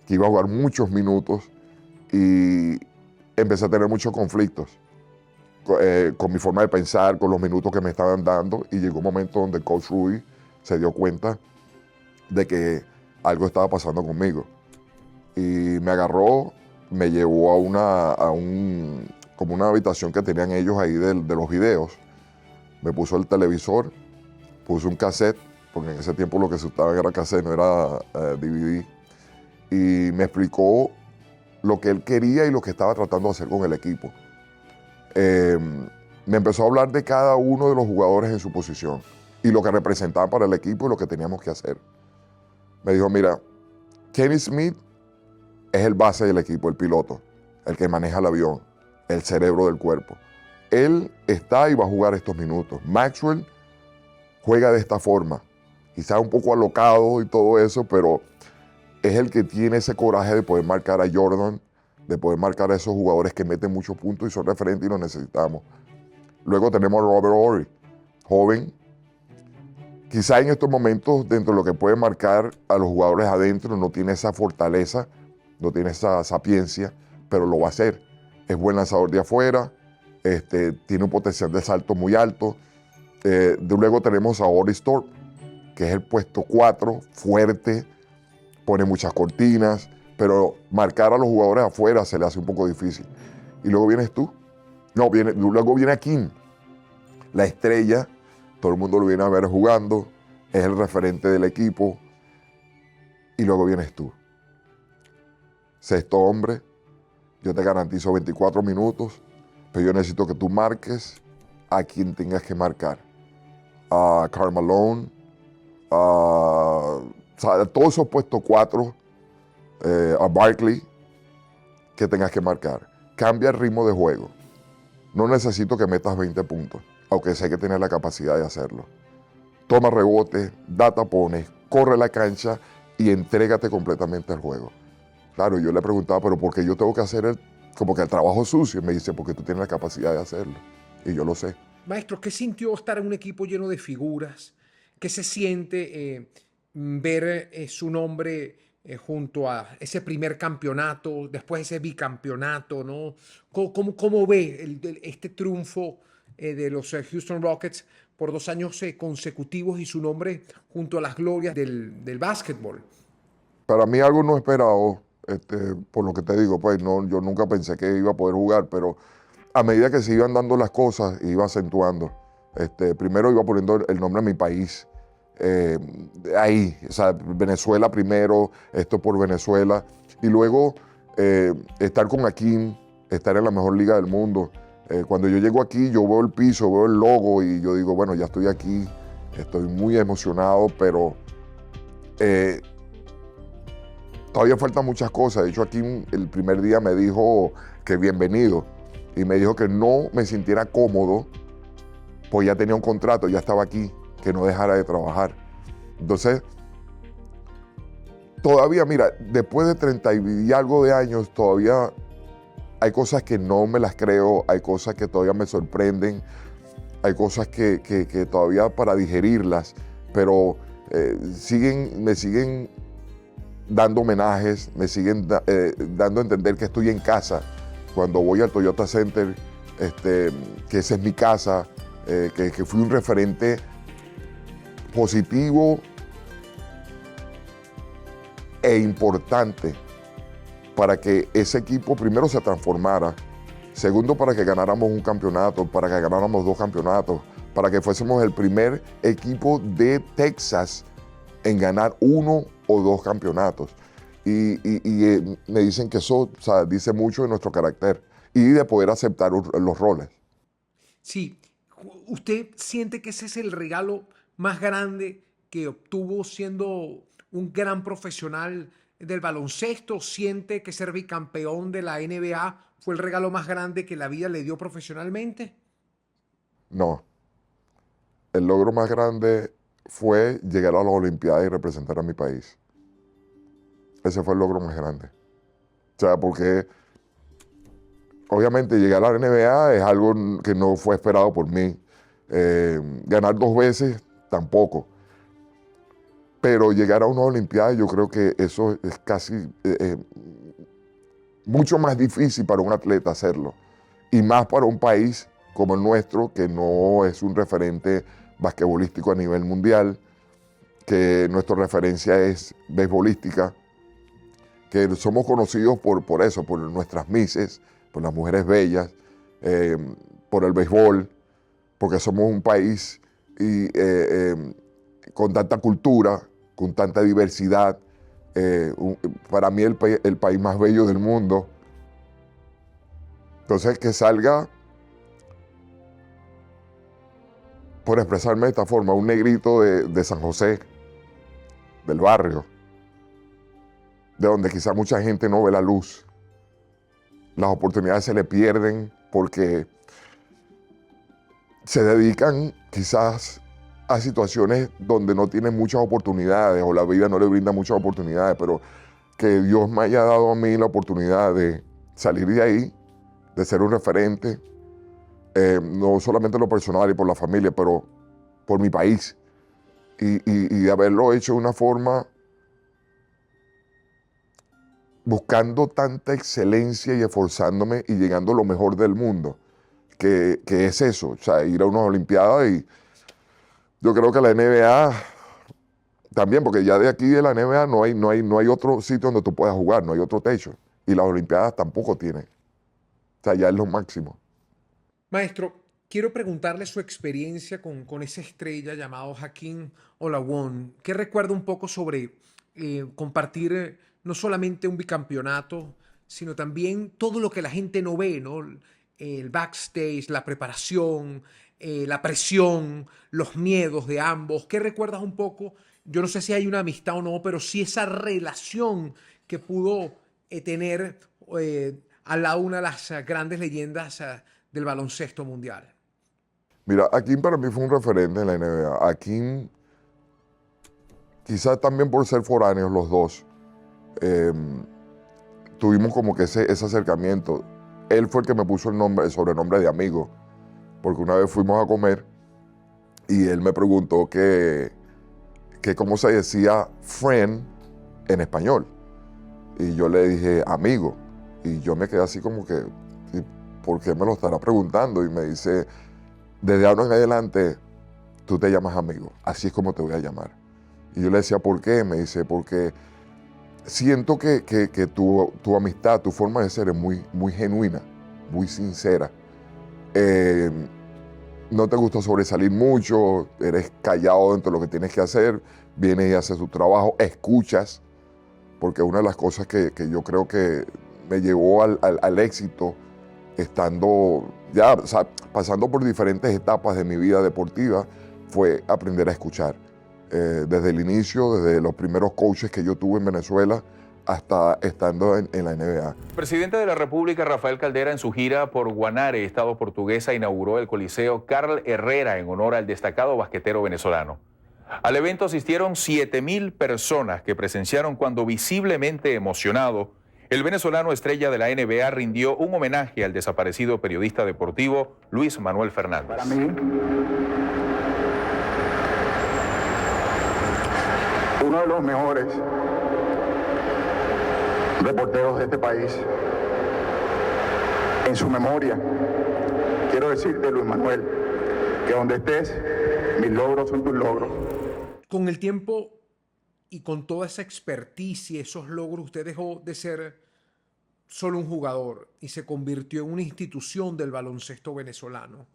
que iba a jugar muchos minutos y empecé a tener muchos conflictos con mi forma de pensar, con los minutos que me estaban dando, y llegó un momento donde el coach Rudy se dio cuenta de que algo estaba pasando conmigo y me agarró, me llevó como una habitación que tenían ellos ahí de los videos, me puso el televisor, puso un cassette, porque en ese tiempo lo que se usaba era cassette, no era DVD, y me explicó lo que él quería y lo que estaba tratando de hacer con el equipo. Me empezó a hablar de cada uno de los jugadores en su posición y lo que representaban para el equipo y lo que teníamos que hacer. Me dijo, mira, Kenny Smith es el base del equipo, el piloto, el que maneja el avión, el cerebro del cuerpo. Él está y va a jugar estos minutos. Maxwell juega de esta forma, quizás un poco alocado y todo eso, pero es el que tiene ese coraje de poder marcar a Jordan, de poder marcar a esos jugadores que meten muchos puntos y son referentes y los necesitamos. Luego tenemos a Robert Horry, joven. Quizá en estos momentos, dentro de lo que puede marcar a los jugadores adentro, no tiene esa fortaleza, no tiene esa sapiencia, pero lo va a hacer. Es buen lanzador de afuera, tiene un potencial de salto muy alto. Luego tenemos a Oris Thorpe, que es el puesto 4, fuerte, pone muchas cortinas, pero marcar a los jugadores afuera se le hace un poco difícil. Y luego vienes tú. Luego viene Hakeem, la estrella, todo el mundo lo viene a ver jugando, es el referente del equipo. Y luego vienes tú. Sexto hombre, yo te garantizo 24 minutos, pero yo necesito que tú marques a quien tengas que marcar. A Karl Malone, a todos esos puestos 4, a Barkley, que tengas que marcar. Cambia el ritmo de juego. No necesito que metas 20 puntos, aunque sé que tienes la capacidad de hacerlo. Toma rebotes, da tapones, corre la cancha y entrégate completamente al juego. Claro, yo le preguntaba, pero ¿por qué yo tengo que hacer como que el trabajo sucio. Y me dice, porque tú tienes la capacidad de hacerlo. Y yo lo sé. Maestro, ¿qué sintió estar en un equipo lleno de figuras? ¿Qué se siente ver su nombre junto a ese primer campeonato, después ese bicampeonato, ¿no? ¿Cómo ve este triunfo de los Houston Rockets por 2 años consecutivos y su nombre junto a las glorias del básquetbol? Para mí algo no esperado, por lo que te digo, pues no, yo nunca pensé que iba a poder jugar, pero a medida que se iban dando las cosas, iba acentuando. Primero iba poniendo el nombre de mi país, ahí, o sea, Venezuela primero, esto por Venezuela, y luego estar con Hakeem, estar en la mejor liga del mundo. Cuando yo llego aquí, yo veo el piso, veo el logo y yo digo, bueno, ya estoy aquí, estoy muy emocionado, pero todavía faltan muchas cosas. De hecho, Hakeem el primer día me dijo que bienvenido y me dijo que no me sintiera cómodo, pues ya tenía un contrato, ya estaba aquí, que no dejara de trabajar. Entonces, todavía, mira, después de 30 y algo de años, todavía hay cosas que no me las creo, hay cosas que todavía me sorprenden, hay cosas que todavía para digerirlas, pero me siguen dando homenajes, me siguen dando a entender que estoy en casa. Cuando voy al Toyota Center, que esa es mi casa, que fui un referente positivo e importante para que ese equipo primero se transformara, segundo para que ganáramos un campeonato, para que ganáramos 2 campeonatos, para que fuésemos el primer equipo de Texas en ganar 1 o 2 campeonatos. Y me dicen que eso, o sea, dice mucho de nuestro carácter y de poder aceptar los roles. Sí, ¿usted siente que ese es el regalo más grande que obtuvo siendo un gran profesional del baloncesto? ¿Siente que ser bicampeón de la NBA fue el regalo más grande que la vida le dio profesionalmente? No. El logro más grande fue llegar a las Olimpiadas y representar a mi país. Ese fue el logro más grande. O sea, porque obviamente llegar a la NBA es algo que no fue esperado por mí. Ganar 2 veces, tampoco. Pero llegar a una Olimpiada, yo creo que eso es casi mucho más difícil para un atleta hacerlo. Y más para un país como el nuestro, que no es un referente basquetbolístico a nivel mundial, que nuestra referencia es beisbolística, que somos conocidos por eso, por nuestras misses, por las mujeres bellas, por el béisbol, porque somos un país con tanta cultura, con tanta diversidad, para mí el país más bello del mundo. Entonces, que salga, por expresarme de esta forma, un negrito de San José, del barrio, de donde quizá mucha gente no ve la luz. Las oportunidades se le pierden porque se dedican quizás a situaciones donde no tienen muchas oportunidades o la vida no le brinda muchas oportunidades, pero que Dios me haya dado a mí la oportunidad de salir de ahí, de ser un referente, no solamente en lo personal y por la familia, pero por mi país, y de haberlo hecho de una forma buscando tanta excelencia y esforzándome y llegando a lo mejor del mundo, que es eso, o sea, ir a unas Olimpiadas. Y yo creo que la NBA también, porque ya de aquí de la NBA no hay otro sitio donde tú puedas jugar, no hay otro techo, y las Olimpiadas tampoco tienen, o sea, ya es lo máximo. Maestro, quiero preguntarle su experiencia con esa estrella llamado Hakeem Olajuwon. ¿Qué recuerda un poco sobre compartir no solamente un bicampeonato, sino también todo lo que la gente no ve, ¿no? El backstage, la preparación, la presión, los miedos de ambos. ¿Qué recuerdas un poco? Yo no sé si hay una amistad o no, pero sí esa relación que pudo tener al lado de una de las grandes leyendas del baloncesto mundial. Mira, Hakeem para mí fue un referente en la NBA. Hakeem, quizás también por ser foráneos los dos, tuvimos como que ese acercamiento. él fue el que me puso el sobrenombre de amigo, porque una vez fuimos a comer y él me preguntó que cómo se decía friend en español. Y yo le dije amigo. Y yo me quedé así como que, ¿por qué me lo estará preguntando? Y me dice, desde ahora en adelante, tú te llamas amigo. Así es como te voy a llamar. Y yo le decía, ¿por qué? Me dice, porque siento que tu amistad, tu forma de ser es muy, muy genuina, muy sincera. No te gusta sobresalir mucho, eres callado dentro de lo que tienes que hacer, vienes y haces tu trabajo, escuchas, porque una de las cosas que yo creo que me llevó al éxito, estando ya, o sea, pasando por diferentes etapas de mi vida deportiva, fue aprender a escuchar. Desde el inicio, desde los primeros coaches que yo tuve en Venezuela, hasta estando en la NBA. El presidente de la República, Rafael Caldera, en su gira por Guanare, estado portuguesa, inauguró el Coliseo Carl Herrera en honor al destacado basquetero venezolano. Al evento asistieron 7,000 personas que presenciaron cuando, visiblemente emocionado, el venezolano estrella de la NBA rindió un homenaje al desaparecido periodista deportivo Luis Manuel Fernández. Para mí, uno de los mejores reporteros de este país, en su memoria, quiero decirte, Luis Manuel, que donde estés, mis logros son tus logros. Con el tiempo y con toda esa expertise y esos logros, usted dejó de ser solo un jugador y se convirtió en una institución del baloncesto venezolano.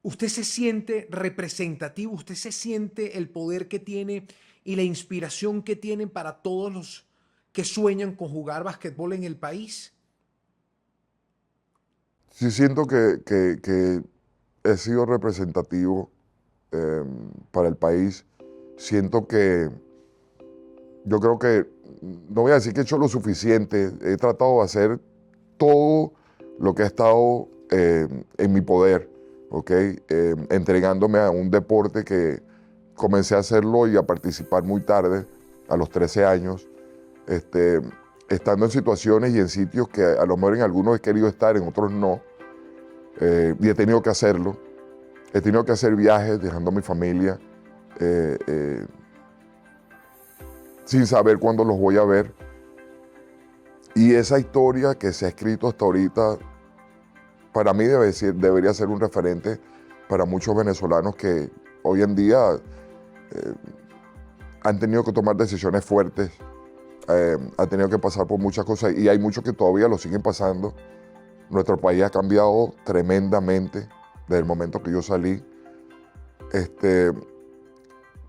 ¿Usted se siente representativo? ¿Usted se siente el poder que tiene y la inspiración que tiene para todos los que sueñan con jugar basquetbol en el país? Sí siento que he sido representativo para el país. Siento que, yo creo que, no voy a decir que he hecho lo suficiente, he tratado de hacer todo lo que ha estado en mi poder, ¿ok? Entregándome a un deporte que comencé a hacerlo y a participar muy tarde, a los 13 años, estando en situaciones y en sitios que a lo mejor en algunos he querido estar, en otros no, y he tenido que hacerlo. He tenido que hacer viajes dejando a mi familia sin saber cuándo los voy a ver. Y esa historia que se ha escrito hasta ahorita, para mí debería ser un referente para muchos venezolanos que hoy en día han tenido que tomar decisiones fuertes, han tenido que pasar por muchas cosas y hay muchos que todavía lo siguen pasando. Nuestro país ha cambiado tremendamente desde el momento que yo salí.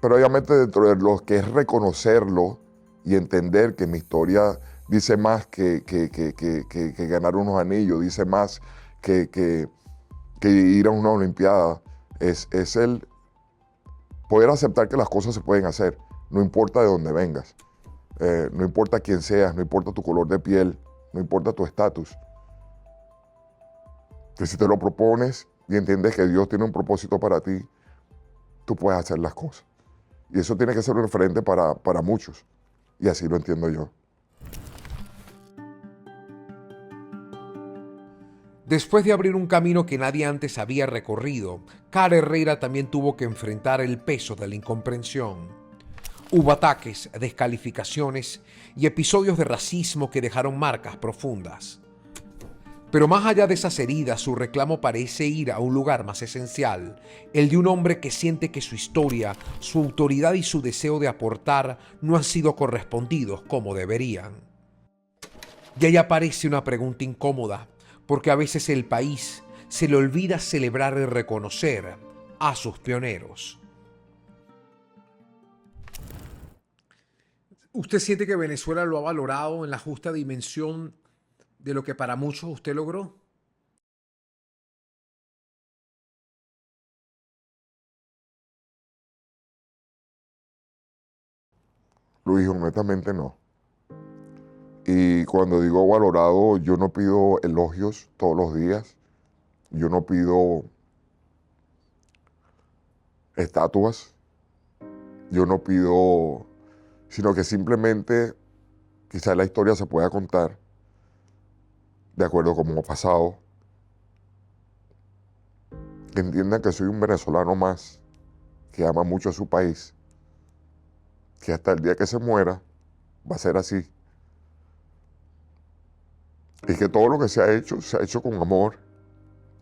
Pero obviamente dentro de lo que es reconocerlo y entender que mi historia dice más que ganar unos anillos, dice más que ir a una olimpiada, es el poder aceptar que las cosas se pueden hacer, no importa de dónde vengas, no importa quién seas, no importa tu color de piel, no importa tu estatus. Que si te lo propones y entiendes que Dios tiene un propósito para ti, tú puedes hacer las cosas. Y eso tiene que ser un referente para muchos. Y así lo entiendo yo. Después de abrir un camino que nadie antes había recorrido, Carl Herrera también tuvo que enfrentar el peso de la incomprensión. Hubo ataques, descalificaciones y episodios de racismo que dejaron marcas profundas. Pero más allá de esas heridas, su reclamo parece ir a un lugar más esencial, el de un hombre que siente que su historia, su autoridad y su deseo de aportar no han sido correspondidos como deberían. Y ahí aparece una pregunta incómoda, porque a veces el país se le olvida celebrar y reconocer a sus pioneros. ¿Usted siente que Venezuela lo ha valorado en la justa dimensión de lo que para muchos usted logró? Luis, honestamente no. Y cuando digo valorado, yo no pido elogios todos los días. Yo no pido estatuas. Yo no pido, sino que simplemente quizás la historia se pueda contar de acuerdo a cómo ha pasado. Que entiendan que soy un venezolano más, que ama mucho a su país, que hasta el día que se muera va a ser así. Y que todo lo que se ha hecho con amor,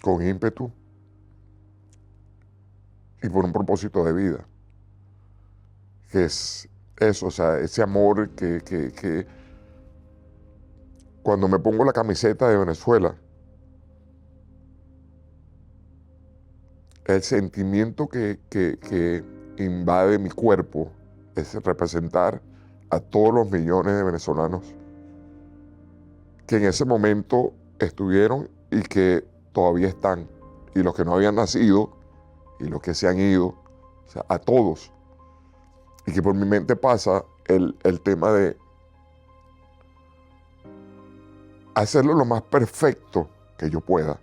con ímpetu y por un propósito de vida. Que es eso, o sea, ese amor que cuando me pongo la camiseta de Venezuela, el sentimiento que invade mi cuerpo es representar a todos los millones de venezolanos que en ese momento estuvieron y que todavía están, y los que no habían nacido y los que se han ido, o sea, a todos. Y que por mi mente pasa el tema de hacerlo lo más perfecto que yo pueda,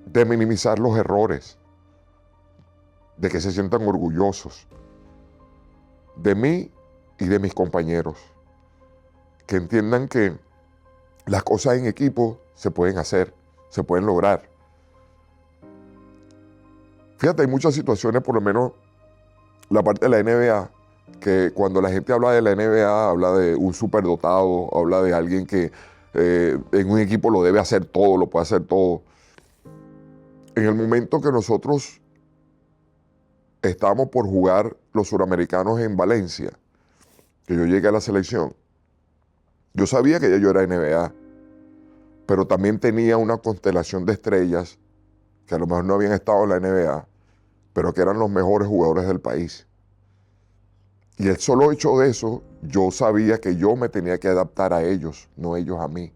de minimizar los errores, de que se sientan orgullosos de mí y de mis compañeros, que entiendan que las cosas en equipo se pueden hacer, se pueden lograr. Fíjate, hay muchas situaciones, por lo menos la parte de la NBA, que cuando la gente habla de la NBA, habla de un superdotado, habla de alguien que en un equipo lo debe hacer todo, lo puede hacer todo. En el momento que nosotros estábamos por jugar los suramericanos en Valencia, que yo llegué a la selección, yo sabía que ya yo era NBA, pero también tenía una constelación de estrellas que a lo mejor no habían estado en la NBA, pero que eran los mejores jugadores del país. Y el solo hecho de eso, yo sabía que yo me tenía que adaptar a ellos, no ellos a mí.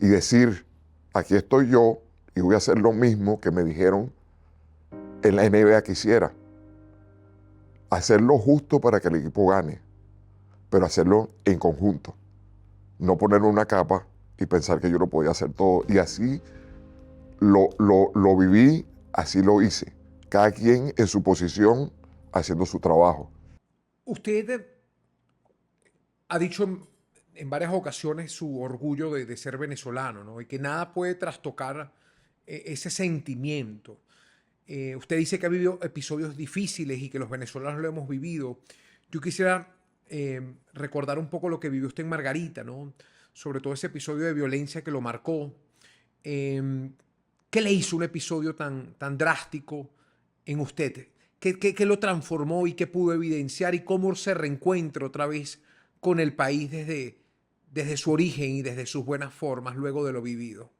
Y decir, aquí estoy yo y voy a hacer lo mismo que me dijeron en la NBA que hiciera. Hacerlo justo para que el equipo gane, pero hacerlo en conjunto. No ponerme una capa y pensar que yo lo podía hacer todo. Y así lo viví, así lo hice. Cada quien en su posición haciendo su trabajo. Usted ha dicho en varias ocasiones su orgullo de ser venezolano, ¿no? Y que nada puede trastocar ese sentimiento. Usted dice que ha vivido episodios difíciles y que los venezolanos lo hemos vivido. Yo quisiera recordar un poco lo que vivió usted en Margarita, ¿no? Sobre todo ese episodio de violencia que lo marcó. ¿Qué le hizo un episodio tan drástico en usted? ¿Qué lo transformó y qué pudo evidenciar y cómo se reencuentra otra vez con el país desde su origen y desde sus buenas formas luego de lo vivido?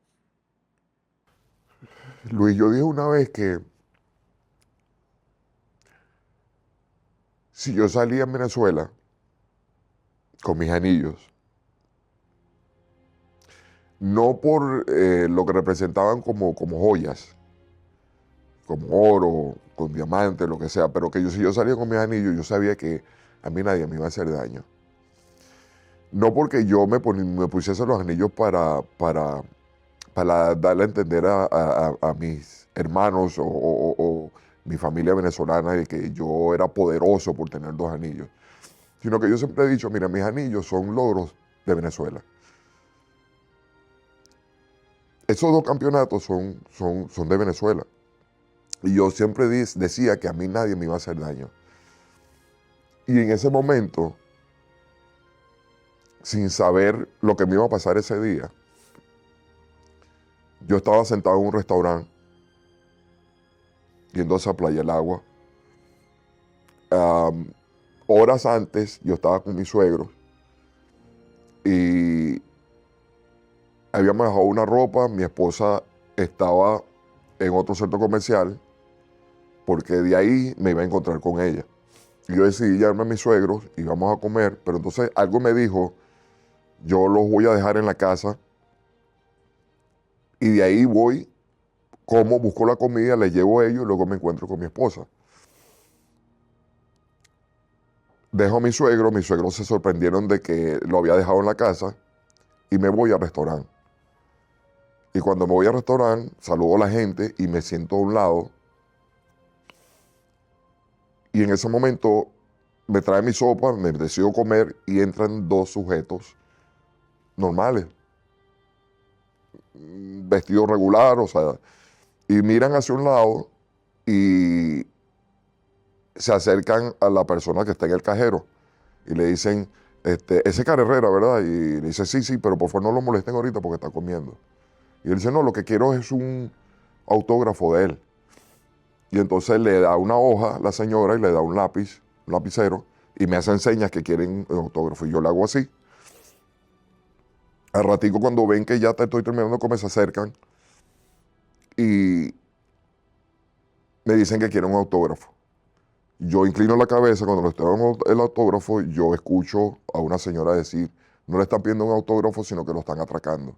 Luis, yo dije una vez que si yo salía en Venezuela con mis anillos, no por lo que representaban como joyas, como oro, con diamantes, lo que sea, pero que si yo salía con mis anillos, yo sabía que a mí nadie me iba a hacer daño. No porque yo me pusiese los anillos para darle a entender a mis hermanos o mi familia venezolana de que yo era poderoso por tener 2 anillos, sino que yo siempre he dicho, mira, mis anillos son logros de Venezuela. Esos 2 campeonatos son de Venezuela. Y yo siempre decía que a mí nadie me iba a hacer daño. Y en ese momento, sin saber lo que me iba a pasar ese día, yo estaba sentado en un restaurante, yendo a Playa del Agua. Horas antes, yo estaba con mis suegros y habíamos dejado una ropa, mi esposa estaba en otro centro comercial porque de ahí me iba a encontrar con ella. Y yo decidí llevarme a mis suegros y vamos a comer, pero entonces algo me dijo, yo los voy a dejar en la casa y de ahí voy, como, busco la comida, les llevo a ellos y luego me encuentro con mi esposa. Dejo a mis suegros se sorprendieron de que lo había dejado en la casa y me voy al restaurante. Y cuando me voy al restaurante, saludo a la gente y me siento a un lado. Y en ese momento me trae mi sopa, me decido comer y entran 2 sujetos normales, vestido regular, o sea, y miran hacia un lado y se acercan a la persona que está en el cajero y le dicen, ese Carl Herrera, ¿verdad? Y le dice, sí, pero por favor no lo molesten ahorita porque está comiendo. Y él dice, no, lo que quiero es un autógrafo de él. Y entonces le da una hoja a la señora y le da un lápiz, un lapicero, y me hacen señas que quieren un autógrafo. Y yo le hago así. Al ratico, cuando ven que ya estoy terminando de comer, se acercan y me dicen que quieren un autógrafo. Yo inclino la cabeza, cuando le estoy dando el autógrafo, yo escucho a una señora decir, no le están pidiendo un autógrafo, sino que lo están atracando.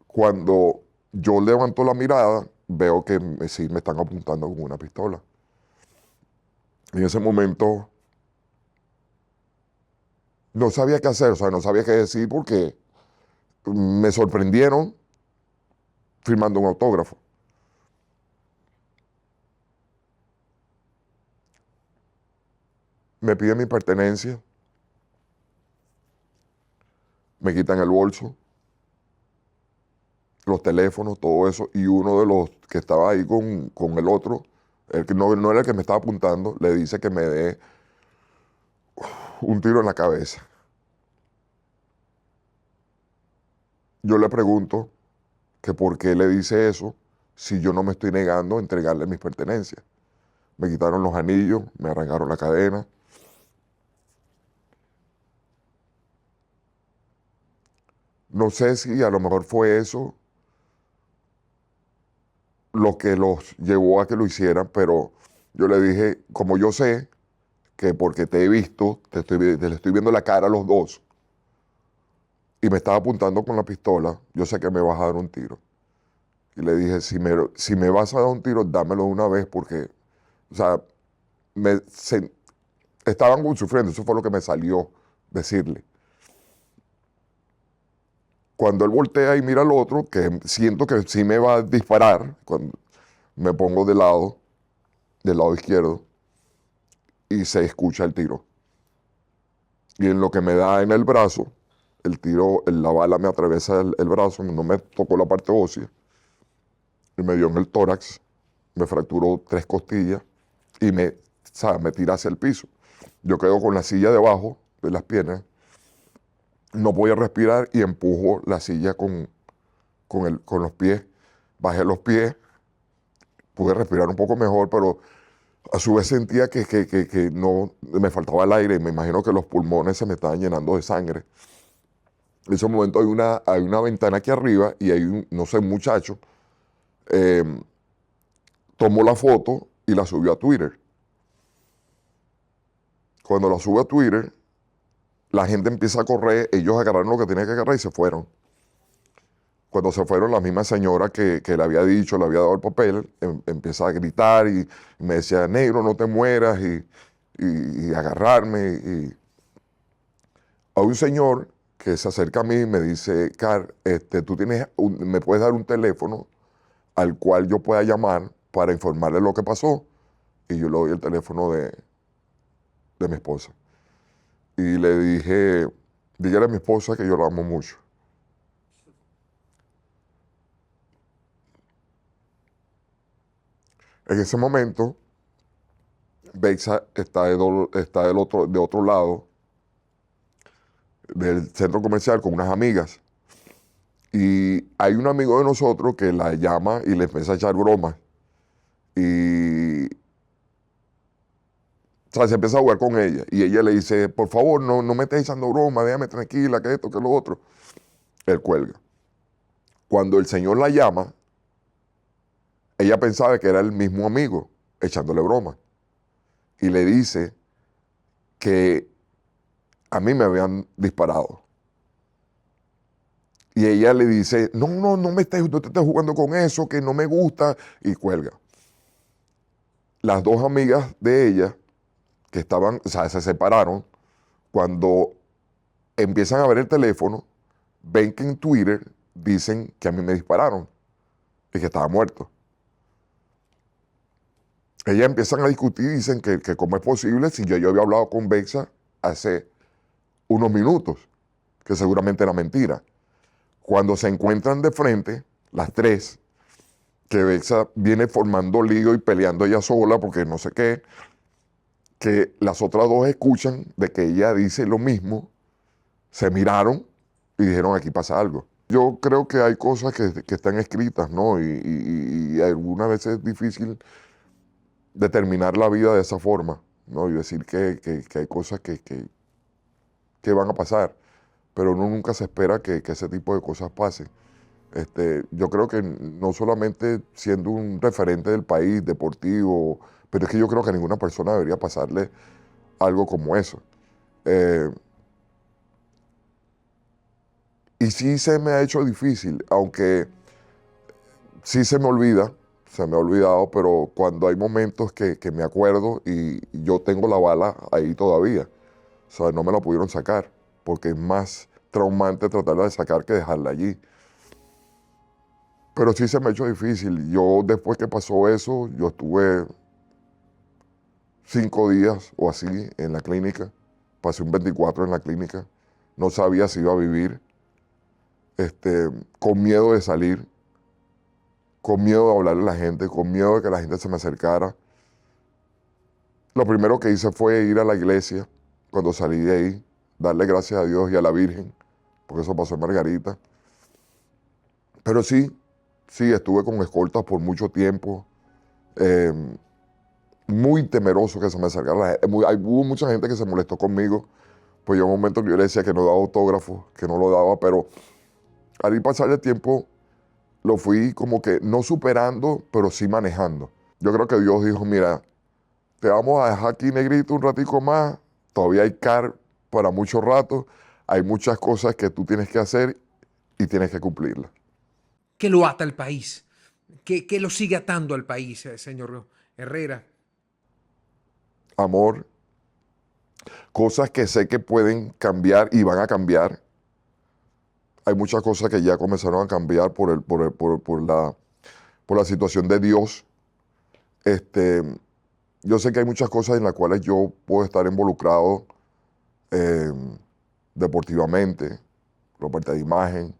Cuando yo levanto la mirada, veo que sí me están apuntando con una pistola. En ese momento no sabía qué hacer, o sea, no sabía qué decir porque me sorprendieron firmando un autógrafo. Me piden mi pertenencia, me quitan el bolso, los teléfonos, todo eso, y uno de los que estaba ahí con el otro, el que no era el que me estaba apuntando, le dice que me dé un tiro en la cabeza. Yo le pregunto que por qué le dice eso si yo no me estoy negando a entregarle mis pertenencias. Me quitaron los anillos, me arrancaron la cadena. No sé si a lo mejor fue eso lo que los llevó a que lo hicieran, pero yo le dije, como yo sé que porque te he visto, le estoy viendo la cara a los dos, y me estaba apuntando con la pistola, yo sé que me vas a dar un tiro. Y le dije, si me vas a dar un tiro, dámelo de una vez, porque, o sea, estaban sufriendo, eso fue lo que me salió decirle. Cuando él voltea y mira al otro, que siento que sí me va a disparar, cuando me pongo del lado izquierdo, y se escucha el tiro. Y en lo que me da en el brazo, el tiro, la bala me atraviesa el brazo, no me tocó la parte ósea, y me dio en el tórax, me fracturó 3 costillas y me tira hacia el piso. Yo quedo con la silla debajo de las piernas, no podía respirar y empujo la silla con los pies. Bajé los pies, pude respirar un poco mejor, pero a su vez sentía que no me faltaba el aire y me imagino que los pulmones se me estaban llenando de sangre. En ese momento hay una ventana aquí arriba y hay un muchacho tomó la foto y la subió a Twitter. Cuando la sube a Twitter, la gente empieza a correr, ellos agarraron lo que tenían que agarrar y se fueron. Cuando se fueron, la misma señora que le había dicho, le había dado el papel, empieza a gritar y me decía, negro, no te mueras, y agarrarme. Y hay un señor que se acerca a mí y me dice, Carl, tú me puedes dar un teléfono al cual yo pueda llamar para informarle lo que pasó. Y yo le doy el teléfono de mi esposa. Y le dije, dígale a mi esposa que yo la amo mucho. En ese momento, Beiza está de otro lado del centro comercial con unas amigas. Y hay un amigo de nosotros que la llama y le empieza a echar bromas. Y se empieza a jugar con ella. Y ella le dice, por favor, no me estés echando broma, déjame tranquila, que esto, que lo otro. Él cuelga. Cuando el señor la llama, ella pensaba que era el mismo amigo echándole broma. Y le dice que a mí me habían disparado. Y ella le dice, no te estés jugando con eso, que no me gusta, y cuelga. Las dos amigas de ella, que estaban, o sea, se separaron, cuando empiezan a ver el teléfono, ven que en Twitter dicen que a mí me dispararon y que estaba muerto. Ellas empiezan a discutir y dicen que cómo es posible si yo había hablado con Beiza hace unos minutos que seguramente era mentira. Cuando se encuentran de frente, las tres, que Bexa viene formando lío y peleando ella sola porque no sé qué, que las otras dos escuchan de que ella dice lo mismo, se miraron y dijeron, aquí pasa algo. Yo creo que hay cosas que están escritas, ¿no? Y algunas veces es difícil determinar la vida de esa forma, ¿no? Y decir que hay cosas que van a pasar, pero uno nunca se espera que ese tipo de cosas pasen. Yo creo que no solamente siendo un referente del país, deportivo, pero es que yo creo que a ninguna persona debería pasarle algo como eso. Y sí se me ha hecho difícil, aunque sí se me olvida, se me ha olvidado, pero cuando hay momentos que me acuerdo y yo tengo la bala ahí todavía, o sea, no me la pudieron sacar, porque es más traumante tratarla de sacar que dejarla allí. Pero sí se me ha hecho difícil. Yo, después que pasó eso, yo estuve 5 días o así en la clínica. Pasé un 24 en la clínica. No sabía si iba a vivir. Con miedo de salir. Con miedo de hablarle a la gente. Con miedo de que la gente se me acercara. Lo primero que hice fue ir a la iglesia cuando salí de ahí. Darle gracias a Dios y a la Virgen. Porque eso pasó en Margarita. Pero sí, estuve con escoltas por mucho tiempo, muy temeroso que se me acercara la gente. Hubo mucha gente que se molestó conmigo, pues yo en un momento yo le decía que no daba autógrafos, que no lo daba, pero al ir pasar el tiempo lo fui como que no superando, pero sí manejando. Yo creo que Dios dijo, mira, te vamos a dejar aquí negrito un ratico más, todavía hay para mucho rato, hay muchas cosas que tú tienes que hacer y tienes que cumplirlas. ¿Qué lo ata al país? ¿Qué lo sigue atando al país, señor Herrera? Amor, cosas que sé que pueden cambiar y van a cambiar. Hay muchas cosas que ya comenzaron a cambiar por la situación de Dios. Yo sé que hay muchas cosas en las cuales yo puedo estar involucrado deportivamente, por parte de imagen,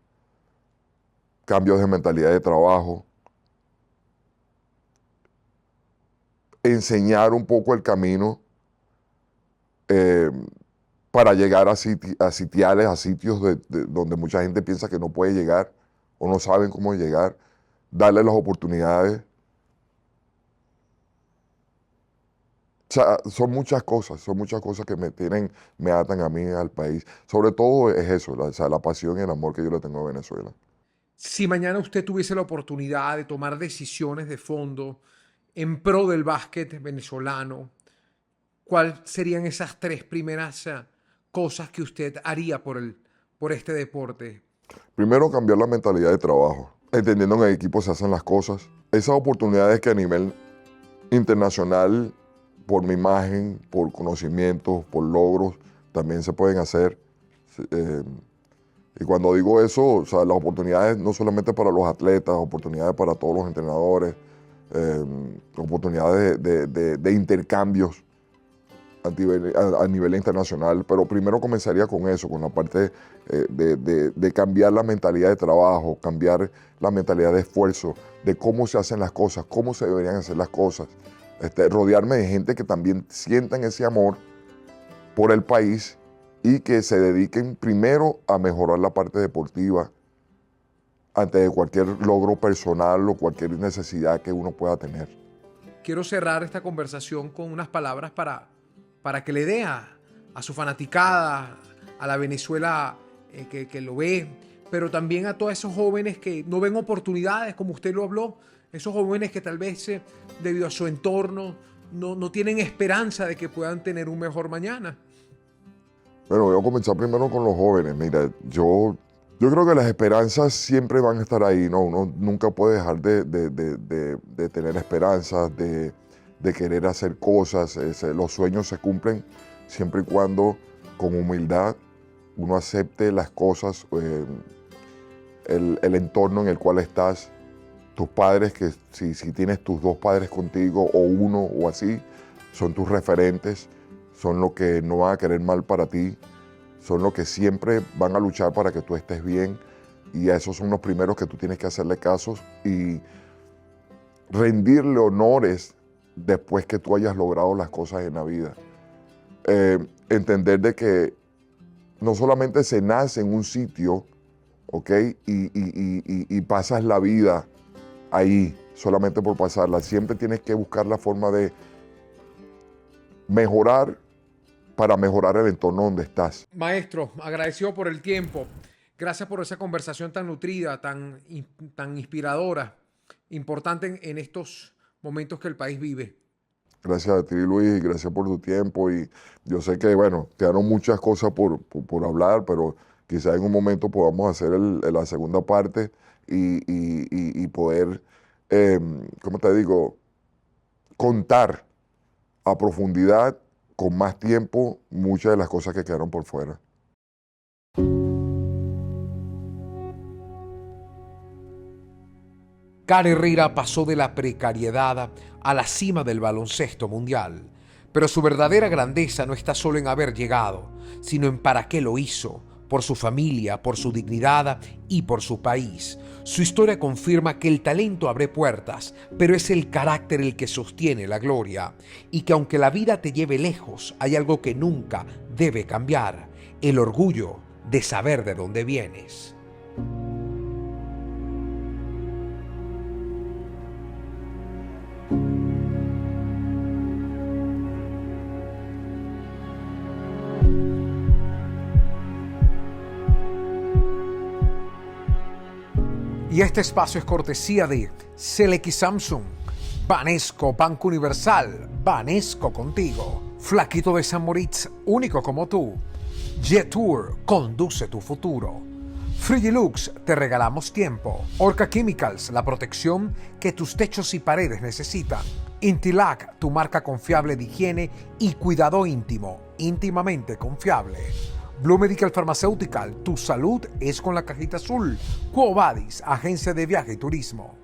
cambios de mentalidad de trabajo, enseñar un poco el camino para llegar a sitiales, a sitios donde mucha gente piensa que no puede llegar o no saben cómo llegar, darle las oportunidades. O sea, son muchas cosas que me atan a mí al país. Sobre todo es eso, la pasión y el amor que yo le tengo a Venezuela. Si mañana usted tuviese la oportunidad de tomar decisiones de fondo en pro del básquet venezolano, ¿cuáles serían esas 3 primeras cosas que usted haría por este deporte? Primero, cambiar la mentalidad de trabajo, entendiendo que en equipo se hacen las cosas. Esas oportunidades que a nivel internacional, por mi imagen, por conocimientos, por logros, también se pueden hacer. Y cuando digo eso, o sea, las oportunidades no solamente para los atletas, oportunidades para todos los entrenadores, oportunidades de intercambios a nivel internacional, pero primero comenzaría con eso, con la parte de cambiar la mentalidad de trabajo, cambiar la mentalidad de esfuerzo, de cómo se hacen las cosas, cómo se deberían hacer las cosas, rodearme de gente que también sientan ese amor por el país y que se dediquen primero a mejorar la parte deportiva antes de cualquier logro personal o cualquier necesidad que uno pueda tener. Quiero cerrar esta conversación con unas palabras para que le dé a su fanaticada, a la Venezuela que lo ve, pero también a todos esos jóvenes que no ven oportunidades, como usted lo habló, esos jóvenes que tal vez debido a su entorno no tienen esperanza de que puedan tener un mejor mañana. Bueno, voy a comenzar primero con los jóvenes. Mira, yo creo que las esperanzas siempre van a estar ahí, ¿no? Uno nunca puede dejar de tener esperanzas, de querer hacer cosas. Los sueños se cumplen siempre y cuando con humildad uno acepte las cosas, el entorno en el cual estás, tus padres, que si tienes tus 2 padres contigo o uno o así, son tus referentes, son los que no van a querer mal para ti, son los que siempre van a luchar para que tú estés bien, y a esos son los primeros que tú tienes que hacerle caso y rendirle honores después que tú hayas logrado las cosas en la vida. Entender de que no solamente se nace en un sitio, ¿ok? Y pasas la vida ahí solamente por pasarla. Siempre tienes que buscar la forma de mejorar para mejorar el entorno donde estás. Maestro, agradecido por el tiempo. Gracias por esa conversación tan nutrida, tan inspiradora, importante en estos momentos que el país vive. Gracias a ti, Luis, y gracias por tu tiempo. Y yo sé que, bueno, quedaron muchas cosas por hablar, pero quizás en un momento podamos hacer la segunda parte y poder, ¿cómo te digo?, contar a profundidad, con más tiempo, muchas de las cosas que quedaron por fuera. Karl Herrera pasó de la precariedad a la cima del baloncesto mundial, pero su verdadera grandeza no está solo en haber llegado, sino en para qué lo hizo, por su familia, por su dignidad y por su país. Su historia confirma que el talento abre puertas, pero es el carácter el que sostiene la gloria, y que aunque la vida te lleve lejos, hay algo que nunca debe cambiar: el orgullo de saber de dónde vienes. Y este espacio es cortesía de CLX Samsung, Banesco Banco Universal, Banesco contigo, Flaquito de San Moritz, único como tú, Jetour, conduce tu futuro, Frigilux, te regalamos tiempo, Orca Chemicals, la protección que tus techos y paredes necesitan, Intilac, tu marca confiable de higiene y cuidado íntimo, íntimamente confiable, Blue Medical Pharmaceutical, tu salud es con la cajita azul. Quo Vadis, agencia de viaje y turismo.